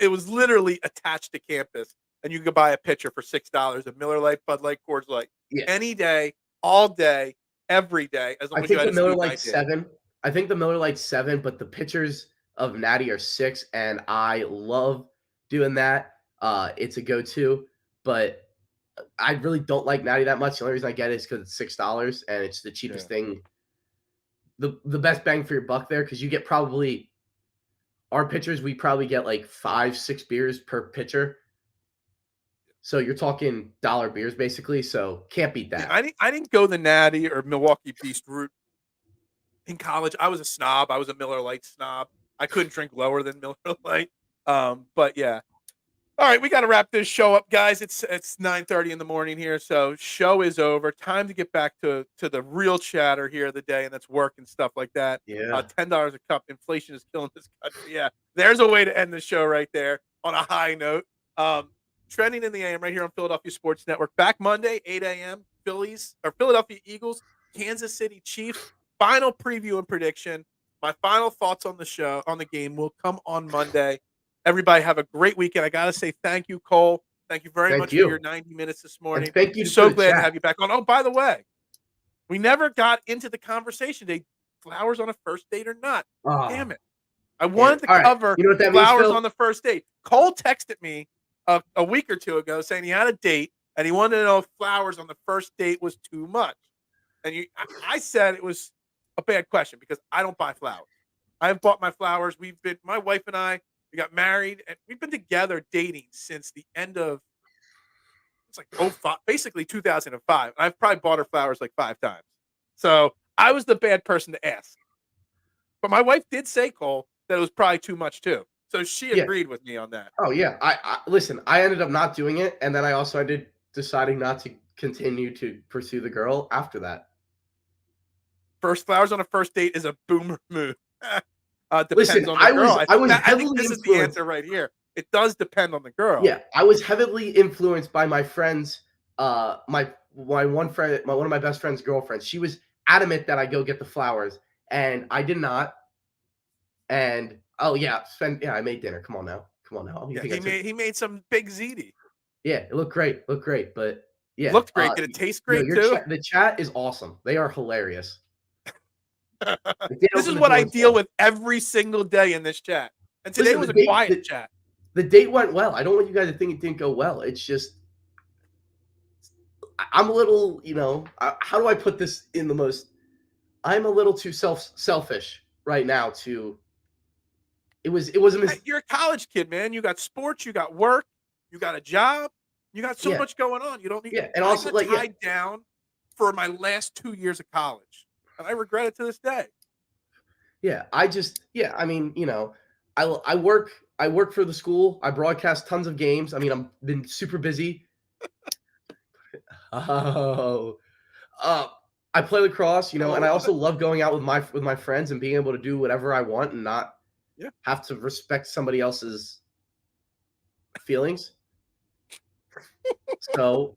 S1: it was literally attached to campus, and you could buy a pitcher for $6. A Miller Lite, Bud Light, Coors Light,
S2: Yeah.
S1: any day, all day, every day, as long
S2: I
S1: as you
S2: think
S1: had
S2: the
S1: a
S2: Miller
S1: student
S2: Lite's
S1: ID.
S2: 7. I think the Miller Lite's 7, but the pitchers of natty are 6, and I love doing that. It's a go-to, but I really don't like natty that much. The only reason I get it is because it's $6 and it's the cheapest thing. The best bang for your buck there, because you get probably our pitchers, we probably get like 5-6 beers per pitcher. So you're talking dollar beers basically. So can't beat
S1: Yeah,
S2: that.
S1: I didn't go the Natty or Milwaukee Beast route in college. I was a snob. I was a Miller Lite snob. I couldn't drink lower than Miller Lite. But yeah. All right, we got to wrap this show up, guys. It's 9:30 in the morning here, so show is over. Time to get back to the real chatter here of the day, and that's work and stuff like that.
S2: Yeah.
S1: $10 a cup. Inflation is killing this country. Yeah, there's a way to end the show right there on a high note. Trending in the AM right here on Philadelphia Sports Network. Back Monday, 8 a.m. Philadelphia Eagles, Kansas City Chiefs. Final preview and prediction. My final thoughts on the game will come on Monday. Everybody have a great weekend. I got to say thank you, Cole. Thank you very
S2: Thank
S1: much for
S2: you.
S1: your 90 minutes this morning.
S2: And thank you
S1: So
S2: for the
S1: glad to
S2: chat.
S1: have you back on. Oh, by the way, we never got into the conversation today. Flowers on a first date or not?
S2: Oh,
S1: Damn it. I wanted to
S2: all right.
S1: cover
S2: You know what that means,
S1: flowers
S2: Phil?
S1: on the first date. Cole texted me a week or two ago saying he had a date and he wanted to know if flowers on the first date was too much. And I said it was a bad question because I don't buy flowers. I've bought my flowers. My wife and I, we got married and we've been together dating since the end of, it's like 05, basically 2005. I've probably bought her flowers like 5 times. So I was the bad person to ask. But my wife did say, Cole, that it was probably too much too. So she agreed with me on that.
S2: Oh yeah. I listen, I ended up not doing it, and then I also ended deciding not to continue to pursue the girl after that.
S1: First flowers on a first date is a boomer move. Depends
S2: Listen,
S1: on the girl. I think this is the
S2: influenced.
S1: answer right here. It does depend on the girl.
S2: Yeah, I was heavily influenced by my friends. My one friend, one of my best friend's girlfriends. She was adamant that I go get the flowers, and I did not. And oh yeah, I made dinner. Come on now.
S1: Yeah, he made some big ziti.
S2: Yeah, it looked great. But yeah,
S1: Looked great. Did it taste great too?
S2: The chat is awesome. They are hilarious.
S1: This is what I deal with every single day in this chat. And today was a quiet chat.
S2: The date went well. I don't want you guys to think it didn't go well. It's just I'm a little, how do I put this in the most? I'm a little too selfish right now to. It was
S1: You're a college kid, man. You got sports, you got work, you got a job, you got so much going on. You don't need.
S2: Yeah, and also
S1: tied down for my last 2 years of college, and I regret it to this day.
S2: Yeah, I mean, I work for the school. I broadcast tons of games. I mean, I've been super busy. I play lacrosse, and I also love going out with my friends and being able to do whatever I want and not have to respect somebody else's feelings. So,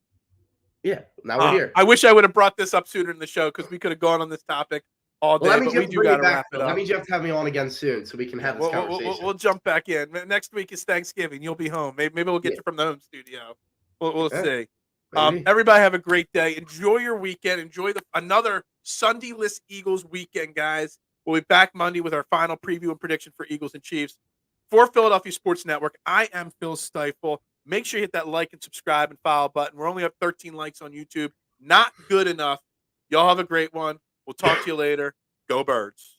S2: yeah, now we're here.
S1: I wish I would have brought this up sooner in the show because we could have gone on this topic all day. But we do got to wrap it up.
S2: That means you have to have me on again soon so we can have this conversation.
S1: We'll jump back in. Next week is Thanksgiving. You'll be home. Maybe we'll get you from the home studio. We'll see. Everybody have a great day. Enjoy your weekend. Enjoy another Sunday-less Eagles weekend, guys. We'll be back Monday with our final preview and prediction for Eagles and Chiefs. For Philadelphia Sports Network, I am Phil Stiefel. Make sure you hit that like and subscribe and follow button. We're only up 13 likes on YouTube. Not good enough. Y'all have a great one. We'll talk to you later. Go Birds.